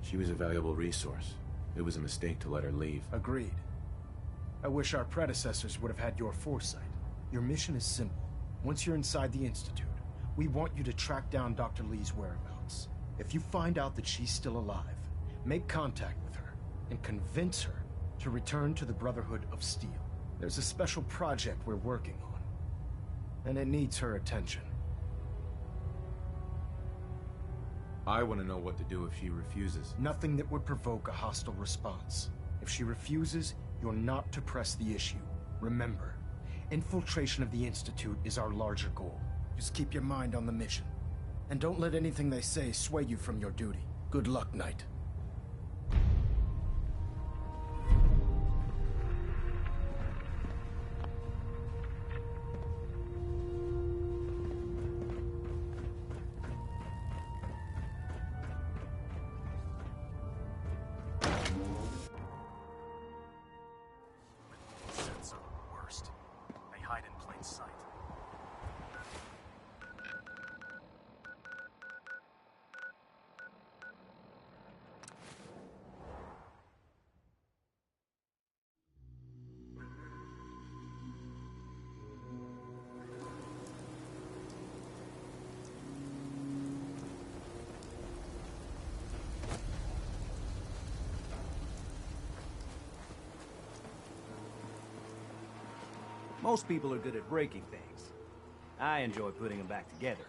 She was a valuable resource. It was a mistake to let her leave. Agreed. I wish our predecessors would have had your foresight. Your mission is simple. Once you're inside the Institute, we want you to track down Dr. Lee's whereabouts. If you find out that she's still alive, make contact with her and convince her to return to the Brotherhood of Steel. There's a special project we're working on, and it needs her attention. I want to know what to do if she refuses. Nothing that would provoke a hostile response. If she refuses, you're not to press the issue. Remember, infiltration of the Institute is our larger goal. Just keep your mind on the mission. And don't let anything they say sway you from your duty. Good luck, Knight. Most people are good at breaking things. I enjoy putting them back together.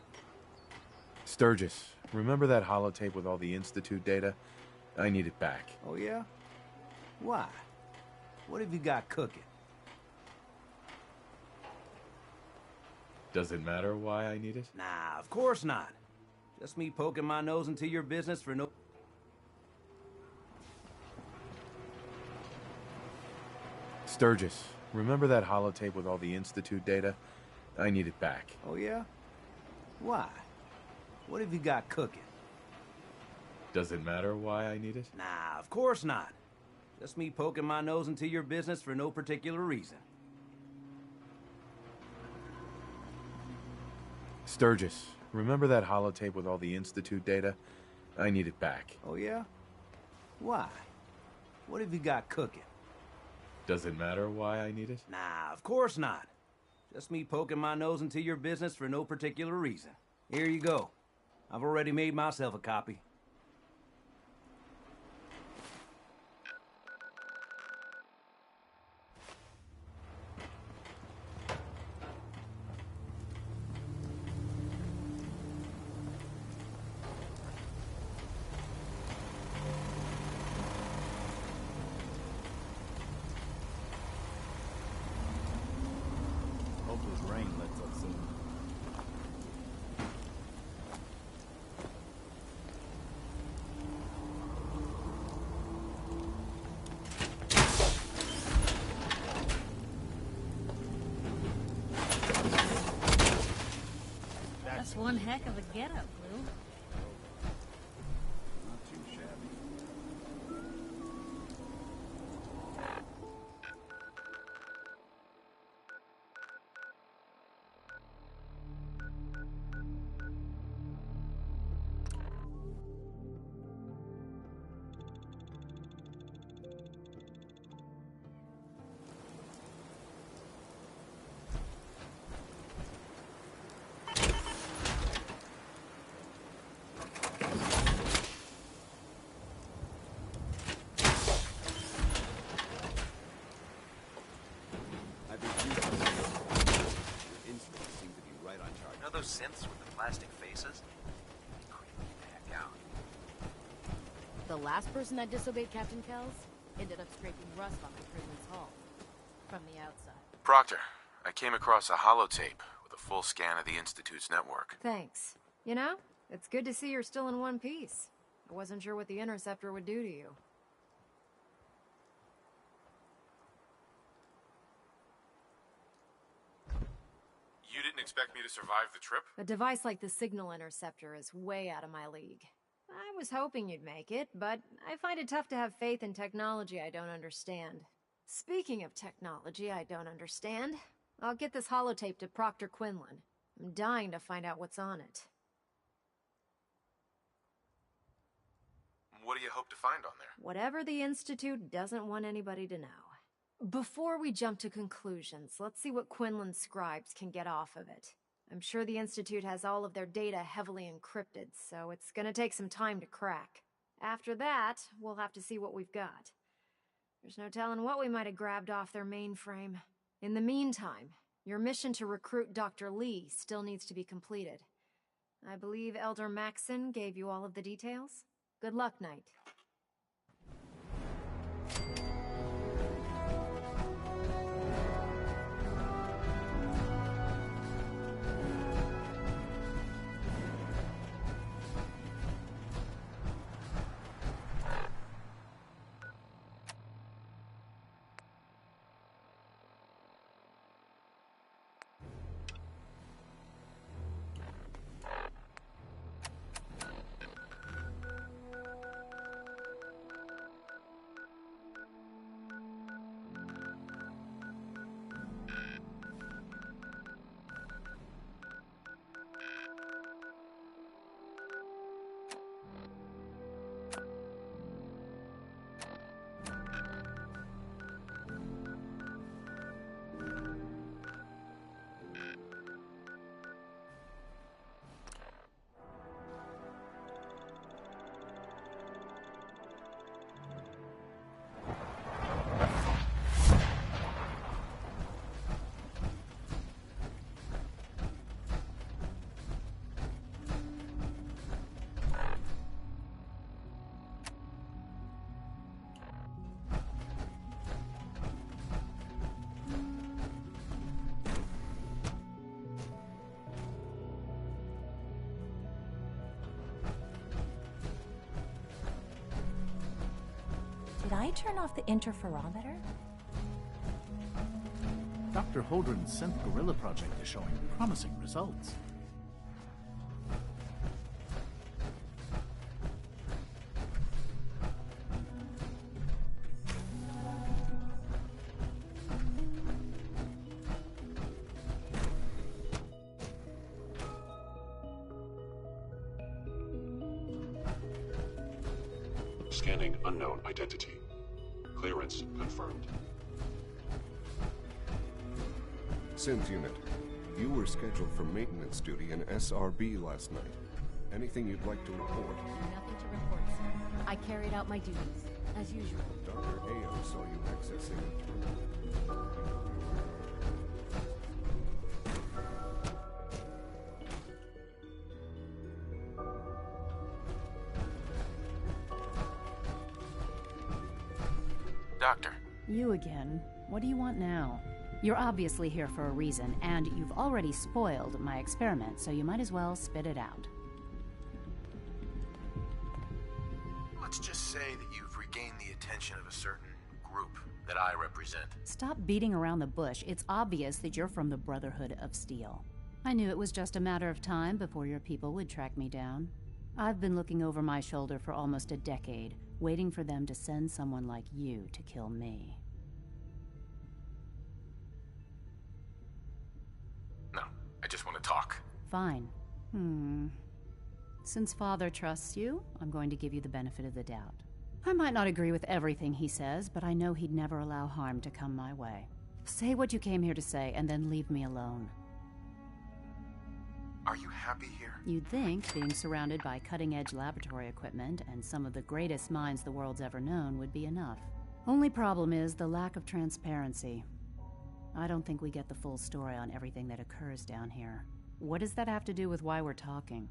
Sturgis, remember that holotape with all the Institute data? I need it back. Oh, yeah? Why? What have you got cooking? Does it matter why I need it? Nah, of course not. Just me poking my nose into your business for no... Sturgis, remember that holotape with all the Institute data? I need it back. Oh, yeah? Why? What have you got cooking? Does it matter why I need it? Nah, of course not. Just me poking my nose into your business for no particular reason. Sturgis, remember that holotape with all the Institute data? I need it back. Oh, yeah? Why? What have you got cooking? Does it matter why I need it? Nah, of course not. Just me poking my nose into your business for no particular reason. Here you go. I've already made myself a copy. one heck of a getup, Lou. Not too shabby. Those synths with the plastic faces? Creeping the heck out. The last person that disobeyed Captain Kells ended up scraping rust on the prison's hull. From the outside. Proctor, I came across a holotape with a full scan of the Institute's network. Thanks. You know, it's good to see you're still in one piece. I wasn't sure what the Interceptor would do to you. You didn't expect me to survive the trip? A device like the Signal Interceptor is way out of my league. I was hoping you'd make it, but I find it tough to have faith in technology I don't understand. Speaking of technology I don't understand, I'll get this holotape to Proctor Quinlan. I'm dying to find out what's on it. What do you hope to find on there? Whatever the Institute doesn't want anybody to know. Before we jump to conclusions, let's see what Quinlan's scribes can get off of it. I'm sure the Institute has all of their data heavily encrypted, so it's gonna take some time to crack. After that, we'll have to see what we've got. There's no telling what we might have grabbed off their mainframe. In the meantime, your mission to recruit Dr. Lee still needs to be completed. I believe Elder Maxson gave you all of the details? Good luck, Knight. Did I turn off the interferometer? Dr. Holdren's synth gorilla project is showing promising results. Scanning unknown identity. Clearance confirmed. Synth unit, you were scheduled for maintenance duty in SRB last night. Anything you'd like to report? Nothing to report, sir. I carried out my duties, as usual. Dr. Ayo saw you accessing the terminal. Doctor. You again. What do you want now? You're obviously here for a reason, and you've already spoiled my experiment, so you might as well spit it out. Let's just say that you've regained the attention of a certain group that I represent. Stop beating around the bush. It's obvious that you're from the Brotherhood of Steel. I knew it was just a matter of time before your people would track me down. I've been looking over my shoulder for almost a decade, waiting for them to send someone like you to kill me. No, I just want to talk. Fine. Since Father trusts you, I'm going to give you the benefit of the doubt. I might not agree with everything he says, but I know he'd never allow harm to come my way. Say what you came here to say, and then leave me alone. Are you happy here? You'd think being surrounded by cutting-edge laboratory equipment and some of the greatest minds the world's ever known would be enough. Only problem is the lack of transparency. I don't think we get the full story on everything that occurs down here. What does that have to do with why we're talking?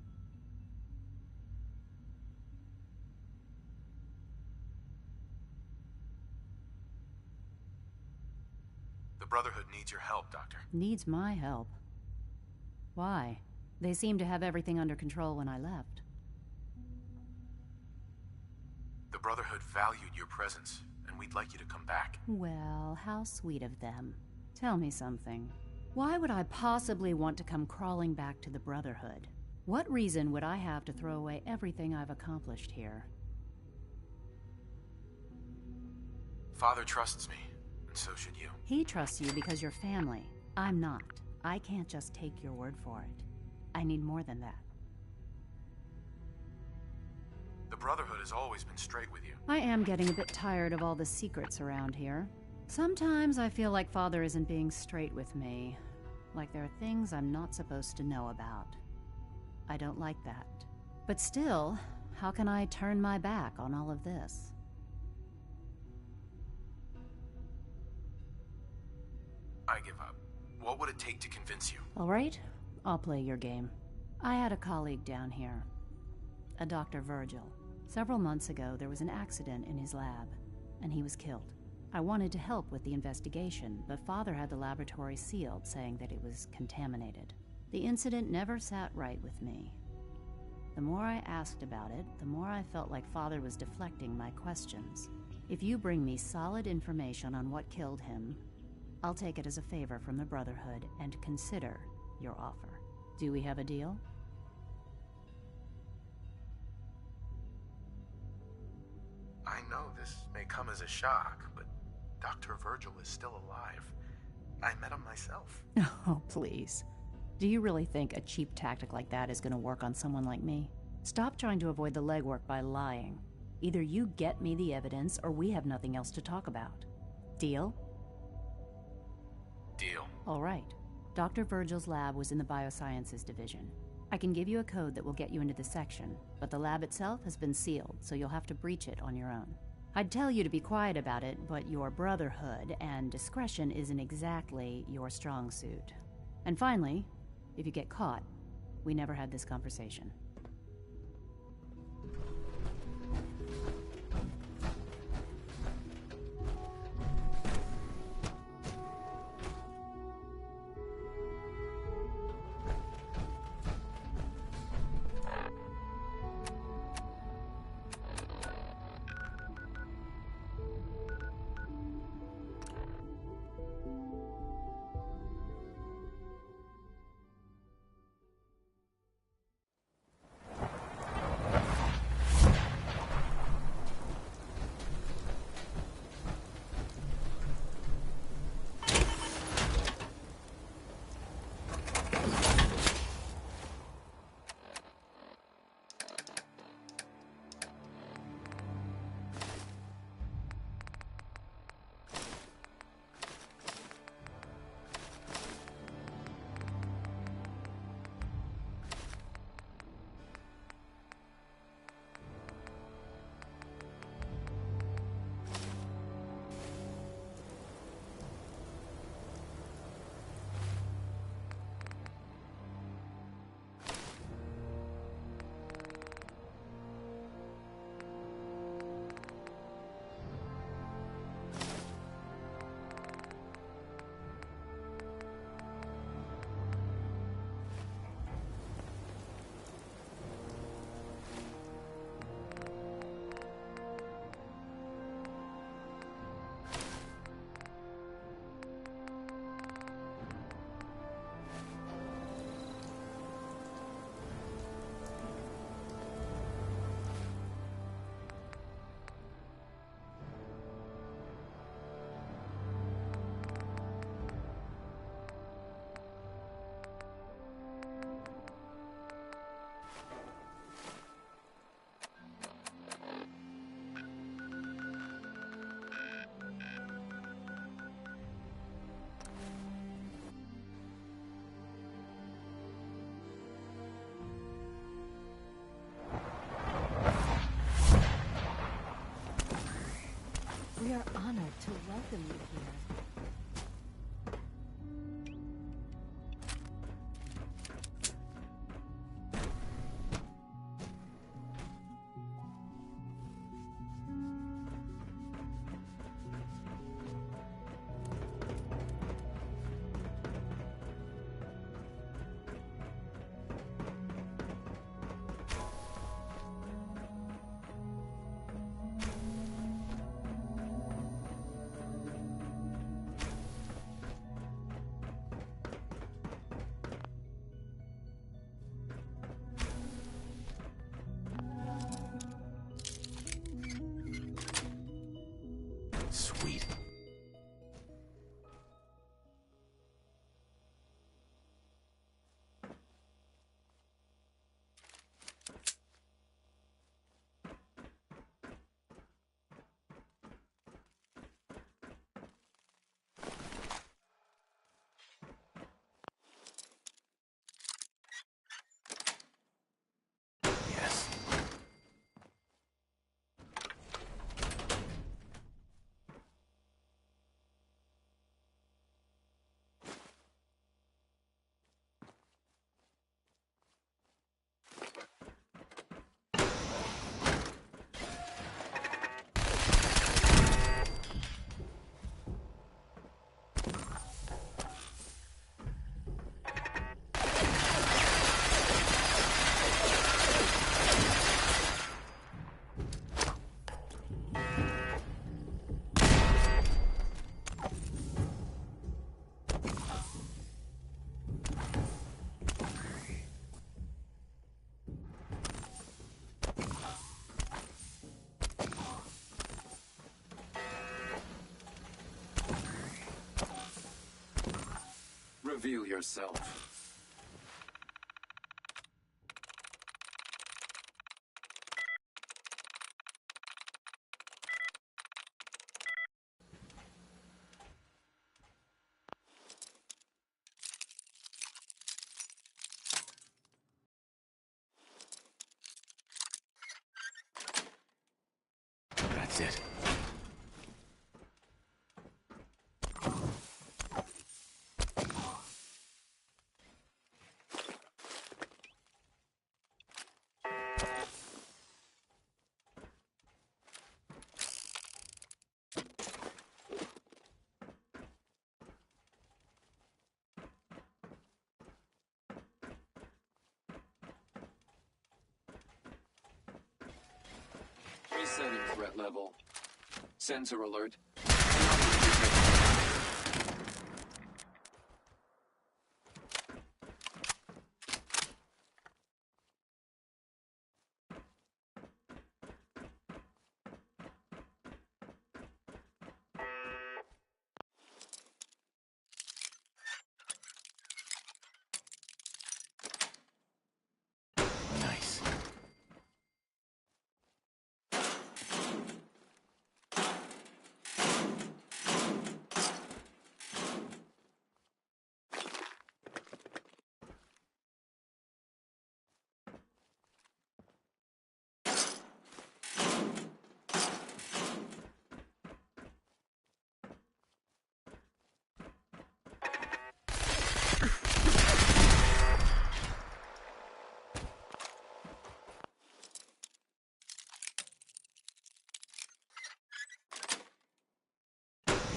The Brotherhood needs your help, Doctor. Needs my help? Why? They seemed to have everything under control when I left. The Brotherhood valued your presence, and we'd like you to come back. Well, how sweet of them. Tell me something. Why would I possibly want to come crawling back to the Brotherhood? What reason would I have to throw away everything I've accomplished here? Father trusts me, and so should you. He trusts you because you're family. I'm not. I can't just take your word for it. I need more than that. The Brotherhood has always been straight with you. I am getting a bit tired of all the secrets around here. Sometimes I feel like Father isn't being straight with me. Like there are things I'm not supposed to know about. I don't like that. But still, how can I turn my back on all of this? I give up. What would it take to convince you? All right, I'll play your game. I had a colleague down here, a Dr. Virgil. Several months ago, there was an accident in his lab, and he was killed. I wanted to help with the investigation, but Father had the laboratory sealed, saying that it was contaminated. The incident never sat right with me. The more I asked about it, the more I felt like Father was deflecting my questions. If you bring me solid information on what killed him, I'll take it as a favor from the Brotherhood and consider your offer. Do we have a deal? I know this may come as a shock, but Dr. Virgil is still alive. I met him myself. Oh, please. Do you really think a cheap tactic like that is going to work on someone like me? Stop trying to avoid the legwork by lying. Either you get me the evidence, or we have nothing else to talk about. Deal? Deal. All right. Dr. Virgil's lab was in the Biosciences Division. I can give you a code that will get you into the section, but the lab itself has been sealed, so you'll have to breach it on your own. I'd tell you to be quiet about it, but your Brotherhood and discretion isn't exactly your strong suit. And finally, if you get caught, we never had this conversation. welcome you here. Sweet. Yes. Reveal yourself. That's it. Resetting threat level. Sensor alert. Nice.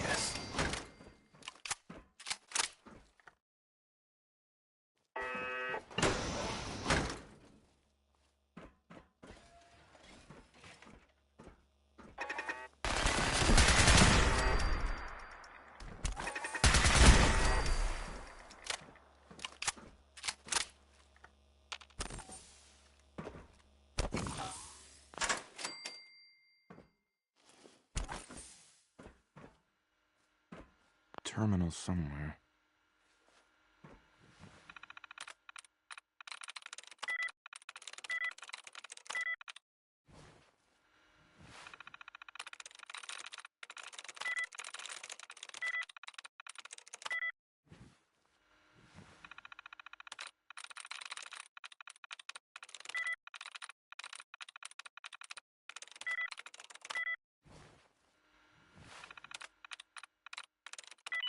Yes. Terminal somewhere.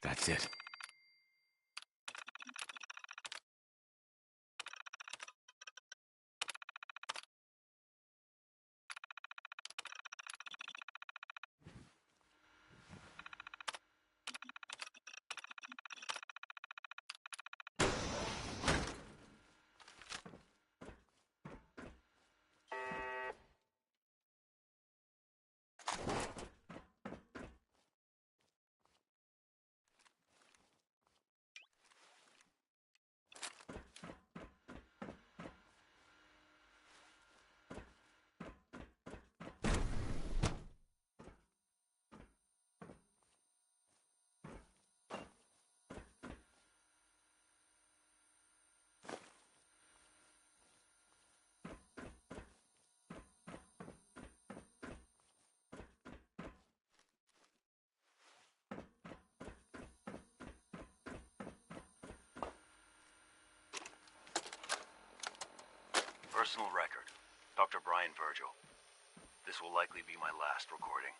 That's it. Personal record. Dr. Brian Virgil. This will likely be my last recording.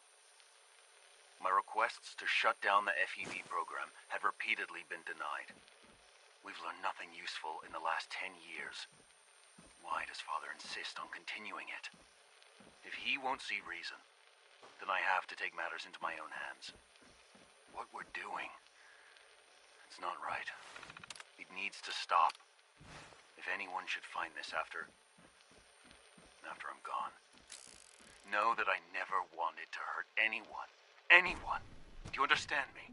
My requests to shut down the FEV program have repeatedly been denied. We've learned nothing useful in the last 10 years. Why does Father insist on continuing it? If he won't see reason, then I have to take matters into my own hands. What we're doing, it's not right. It needs to stop. If anyone should find this after I'm gone, know that I never wanted to hurt anyone. Anyone. Do you understand me?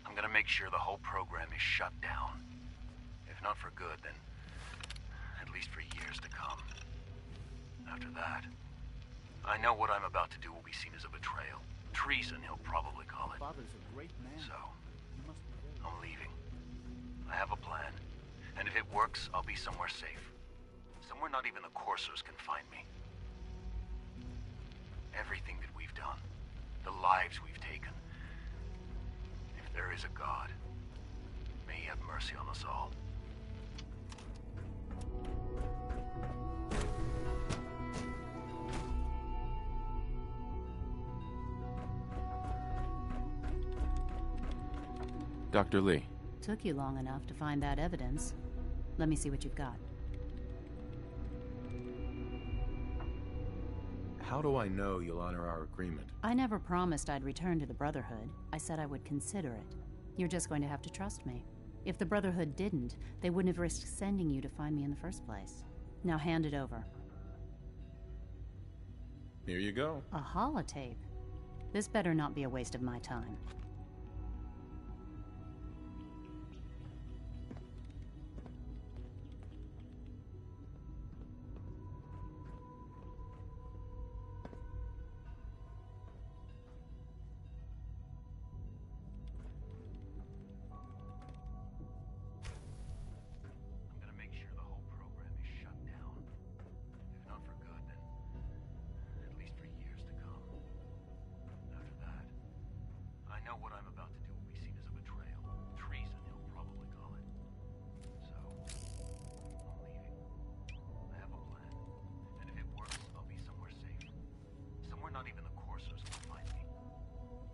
I'm gonna make sure the whole program is shut down. If not for good, then at least for years to come. After that, I know what I'm about to do will be seen as a betrayal. Treason, he'll probably call it. Father's a great man. So, I'm leaving. I have a plan. And if it works, I'll be somewhere safe. Somewhere not even the coursers can find me. Everything that we've done, the lives we've taken. If there is a God, may he have mercy on us all. Dr. Lee. Took you long enough to find that evidence. Let me see what you've got. How do I know you'll honor our agreement? I never promised I'd return to the Brotherhood. I said I would consider it. You're just going to have to trust me. If the Brotherhood didn't, they wouldn't have risked sending you to find me in the first place. Now hand it over. Here you go. A holotape? This better not be a waste of my time.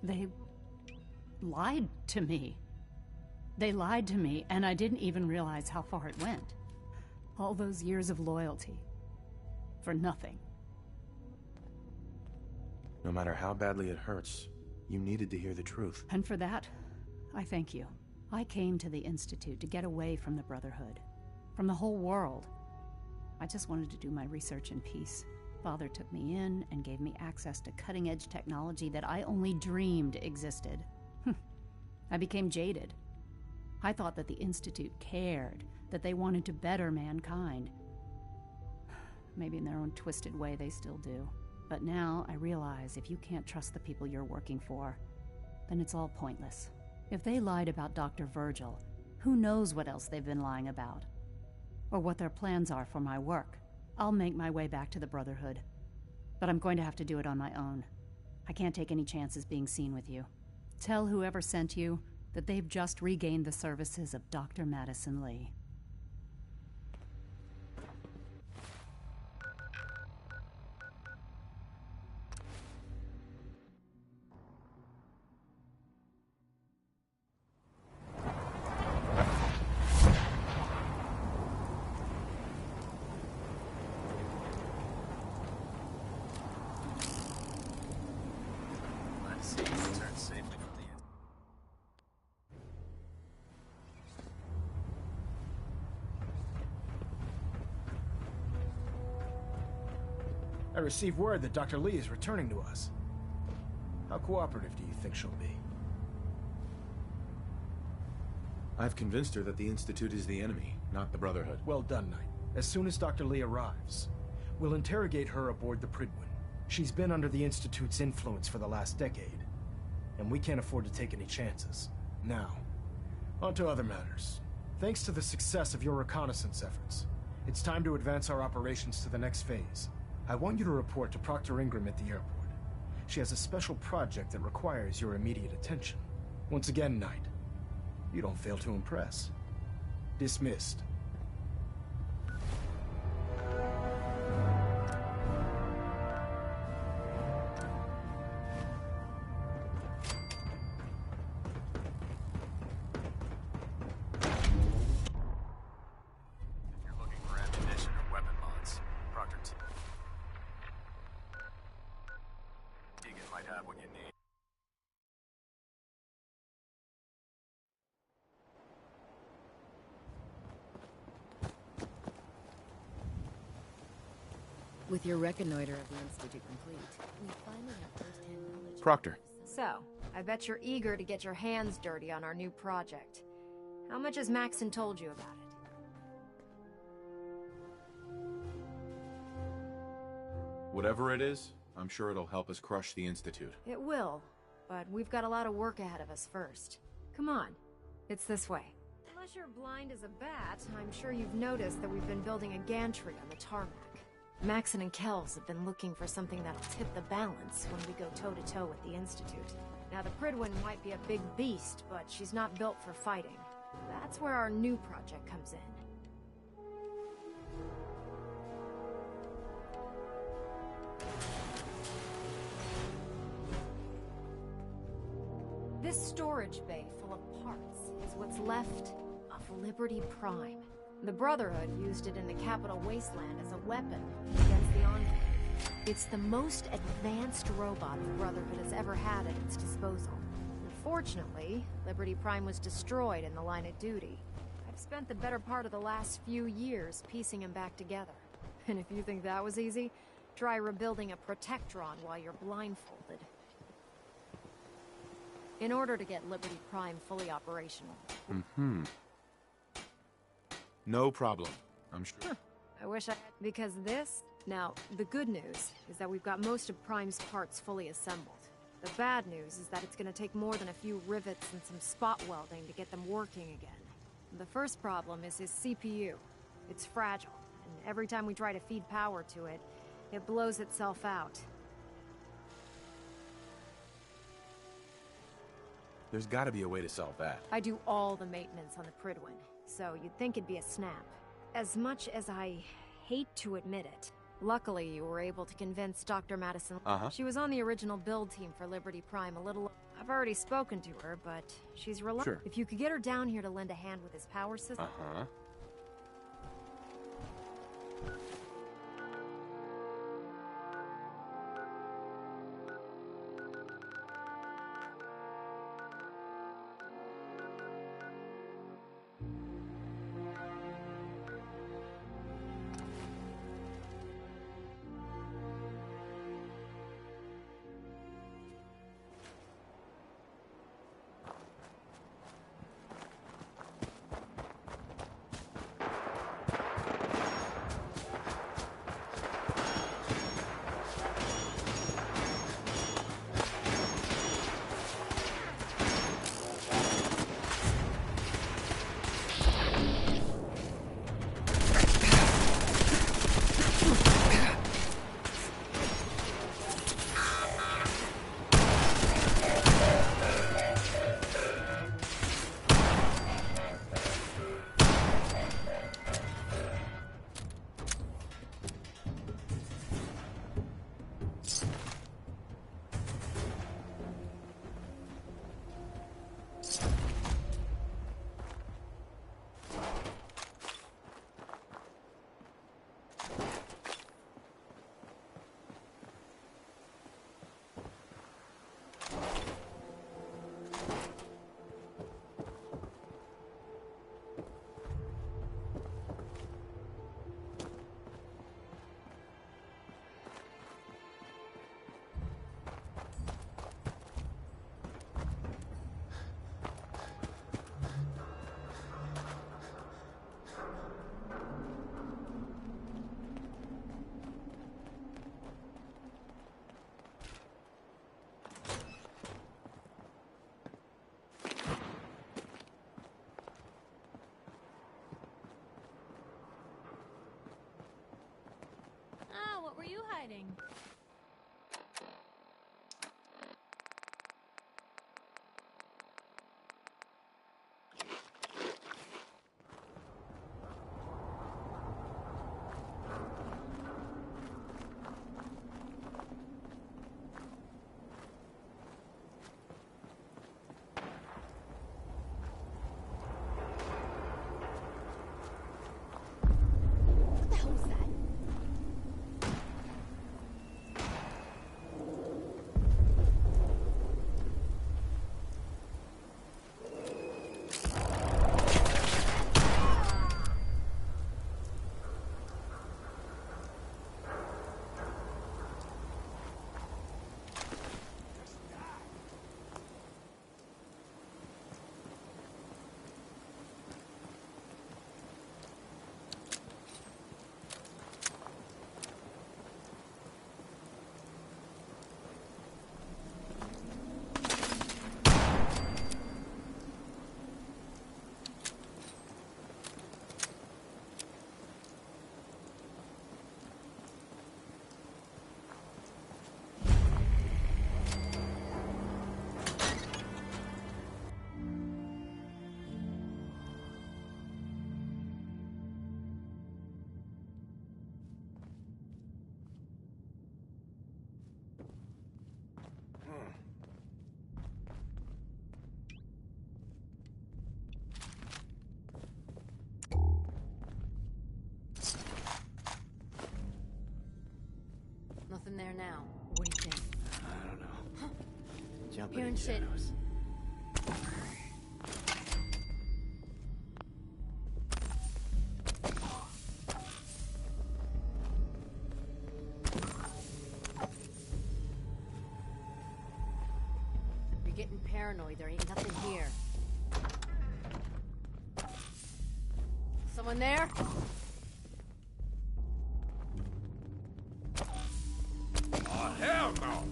They lied to me. They lied to me, and I didn't even realize how far it went. All those years of loyalty. For nothing. No matter how badly it hurts, you needed to hear the truth. And for that, I thank you. I came to the Institute to get away from the Brotherhood. From the whole world. I just wanted to do my research in peace. Father took me in and gave me access to cutting-edge technology that I only dreamed existed. I became jaded. I thought that the Institute cared, that they wanted to better mankind. Maybe in their own twisted way they still do. But now I realize if you can't trust the people you're working for, then it's all pointless. If they lied about Dr. Virgil, who knows what else they've been lying about? Or what their plans are for my work. I'll make my way back to the Brotherhood. But I'm going to have to do it on my own. I can't take any chances being seen with you. Tell whoever sent you that they've just regained the services of Dr. Madison Lee. I received word that Dr. Lee is returning to us. How cooperative do you think she'll be? I've convinced her that the Institute is the enemy, not the Brotherhood. Well done, Knight. As soon as Dr. Lee arrives, we'll interrogate her aboard the Prydwen. She's been under the Institute's influence for the last decade, and we can't afford to take any chances. Now, on to other matters. Thanks to the success of your reconnaissance efforts, it's time to advance our operations to the next phase. I want you to report to Proctor Ingram at the airport. She has a special project that requires your immediate attention. Once again, Knight, you don't fail to impress. Dismissed. With your reconnoiter of the Institute complete, we finally have first-hand knowledge. Proctor. So, I bet you're eager to get your hands dirty on our new project. How much has Maxon told you about it? Whatever it is, I'm sure it'll help us crush the Institute. It will, but we've got a lot of work ahead of us first. Come on, it's this way. Unless you're blind as a bat, I'm sure you've noticed that we've been building a gantry on the tarmac. Maxon and Kells have been looking for something that'll tip the balance when we go toe-to-toe with the Institute. Now, the Prydwen might be a big beast, but she's not built for fighting. That's where our new project comes in. This storage bay full of parts is what's left of Liberty Prime. The Brotherhood used it in the Capital Wasteland as a weapon against the Enclave. It's the most advanced robot the Brotherhood has ever had at its disposal. Unfortunately, Liberty Prime was destroyed in the line of duty. I've spent the better part of the last few years piecing him back together. And if you think that was easy, try rebuilding a Protectron while you're blindfolded. In order to get Liberty Prime fully operational. No problem, I'm sure. I wish I had, because this... Now, the good news is that we've got most of Prime's parts fully assembled. The bad news is that it's gonna take more than a few rivets and some spot welding to get them working again. The first problem is his CPU. It's fragile, and every time we try to feed power to it, it blows itself out. There's gotta be a way to solve that. I do all the maintenance on the Prydwen, so you'd think it'd be a snap. As much as I hate to admit it, luckily you were able to convince Dr. Madison. She was on the original build team for Liberty Prime a little... I've already spoken to her, but she's reluctant. Sure. If you could get her down here to lend a hand with his power system... exciting. What the hell was that? Nothing there now. What do you think? I don't know. Jumping Hearing in shit. shadows. You're getting paranoid. There ain't nothing here. Someone there? Oh, hell no!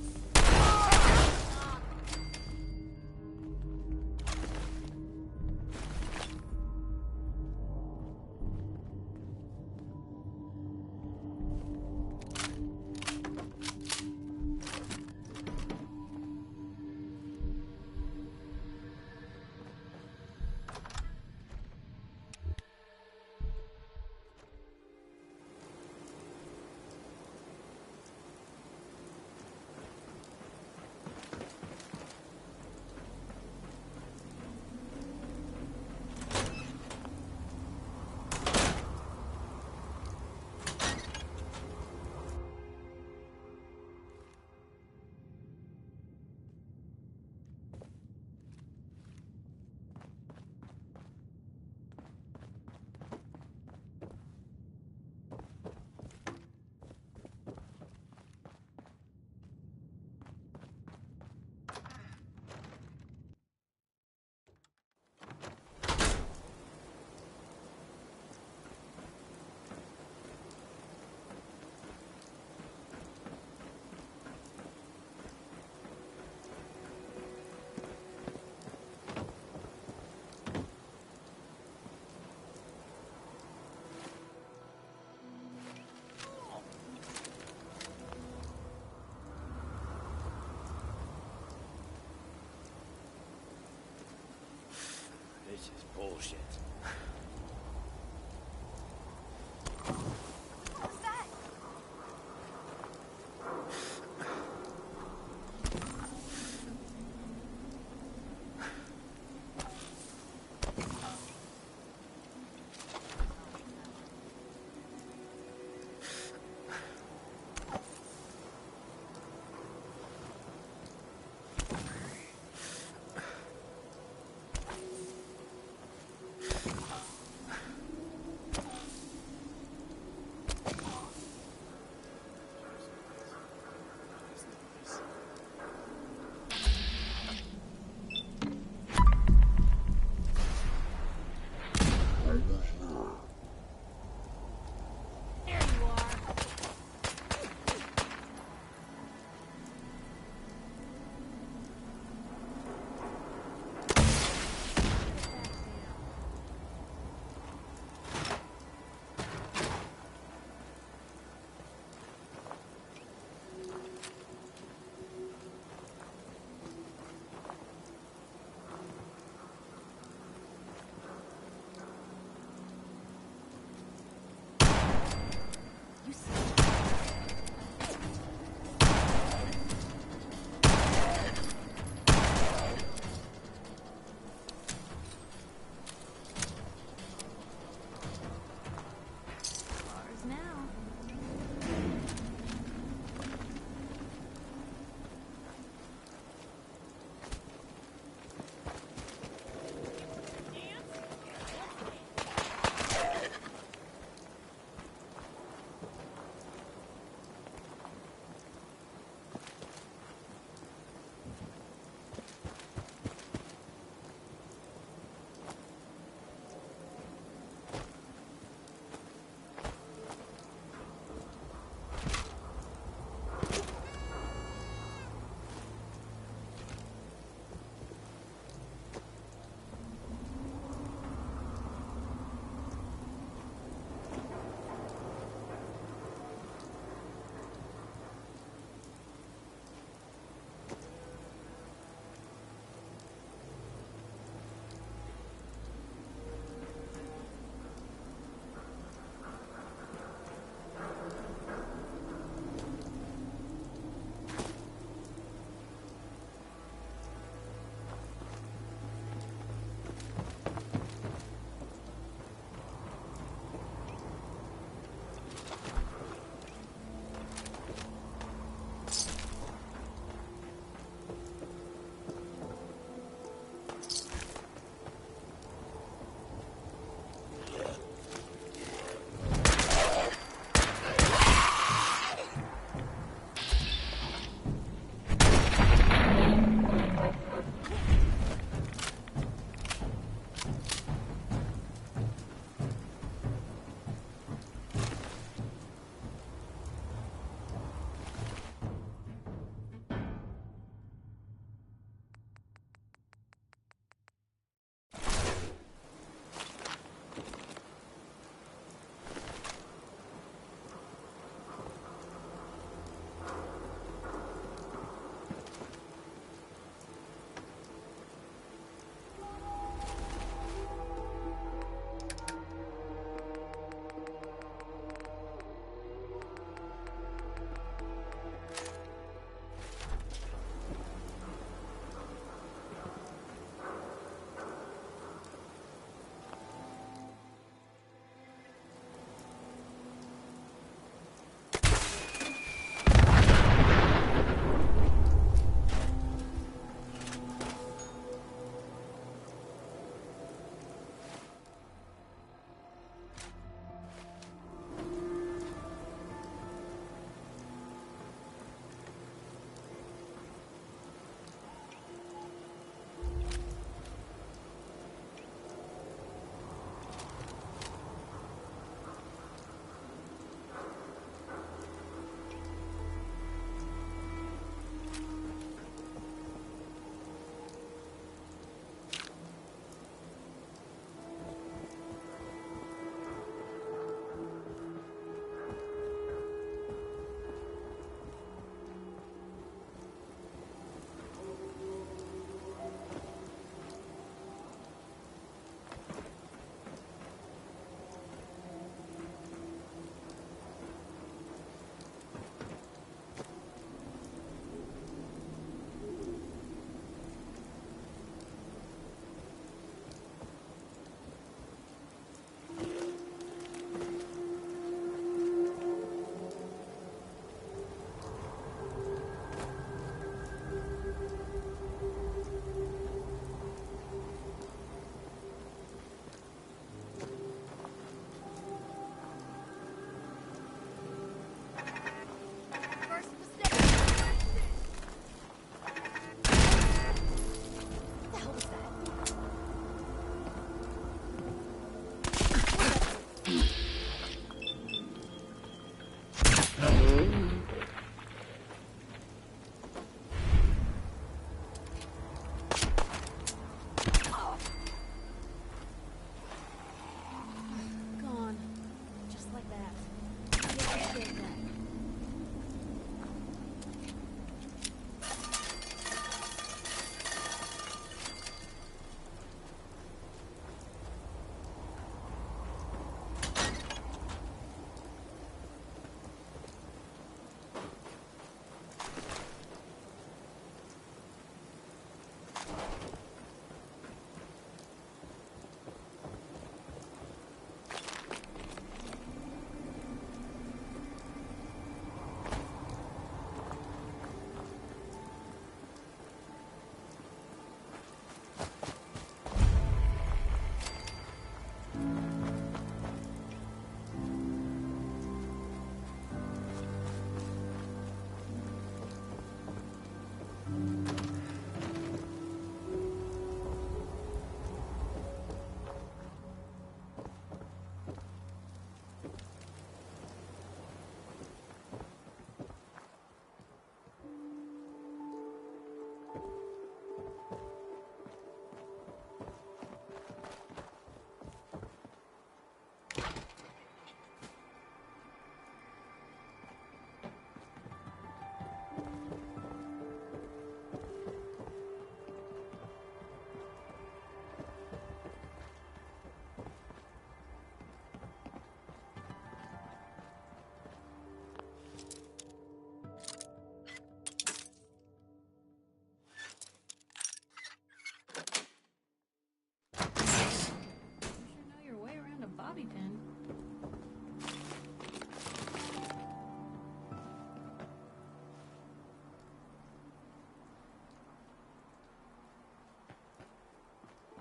This is bullshit. What was that?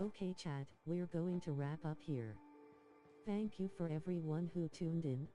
Okay chat, we're going to wrap up here. Thank you for everyone who tuned in,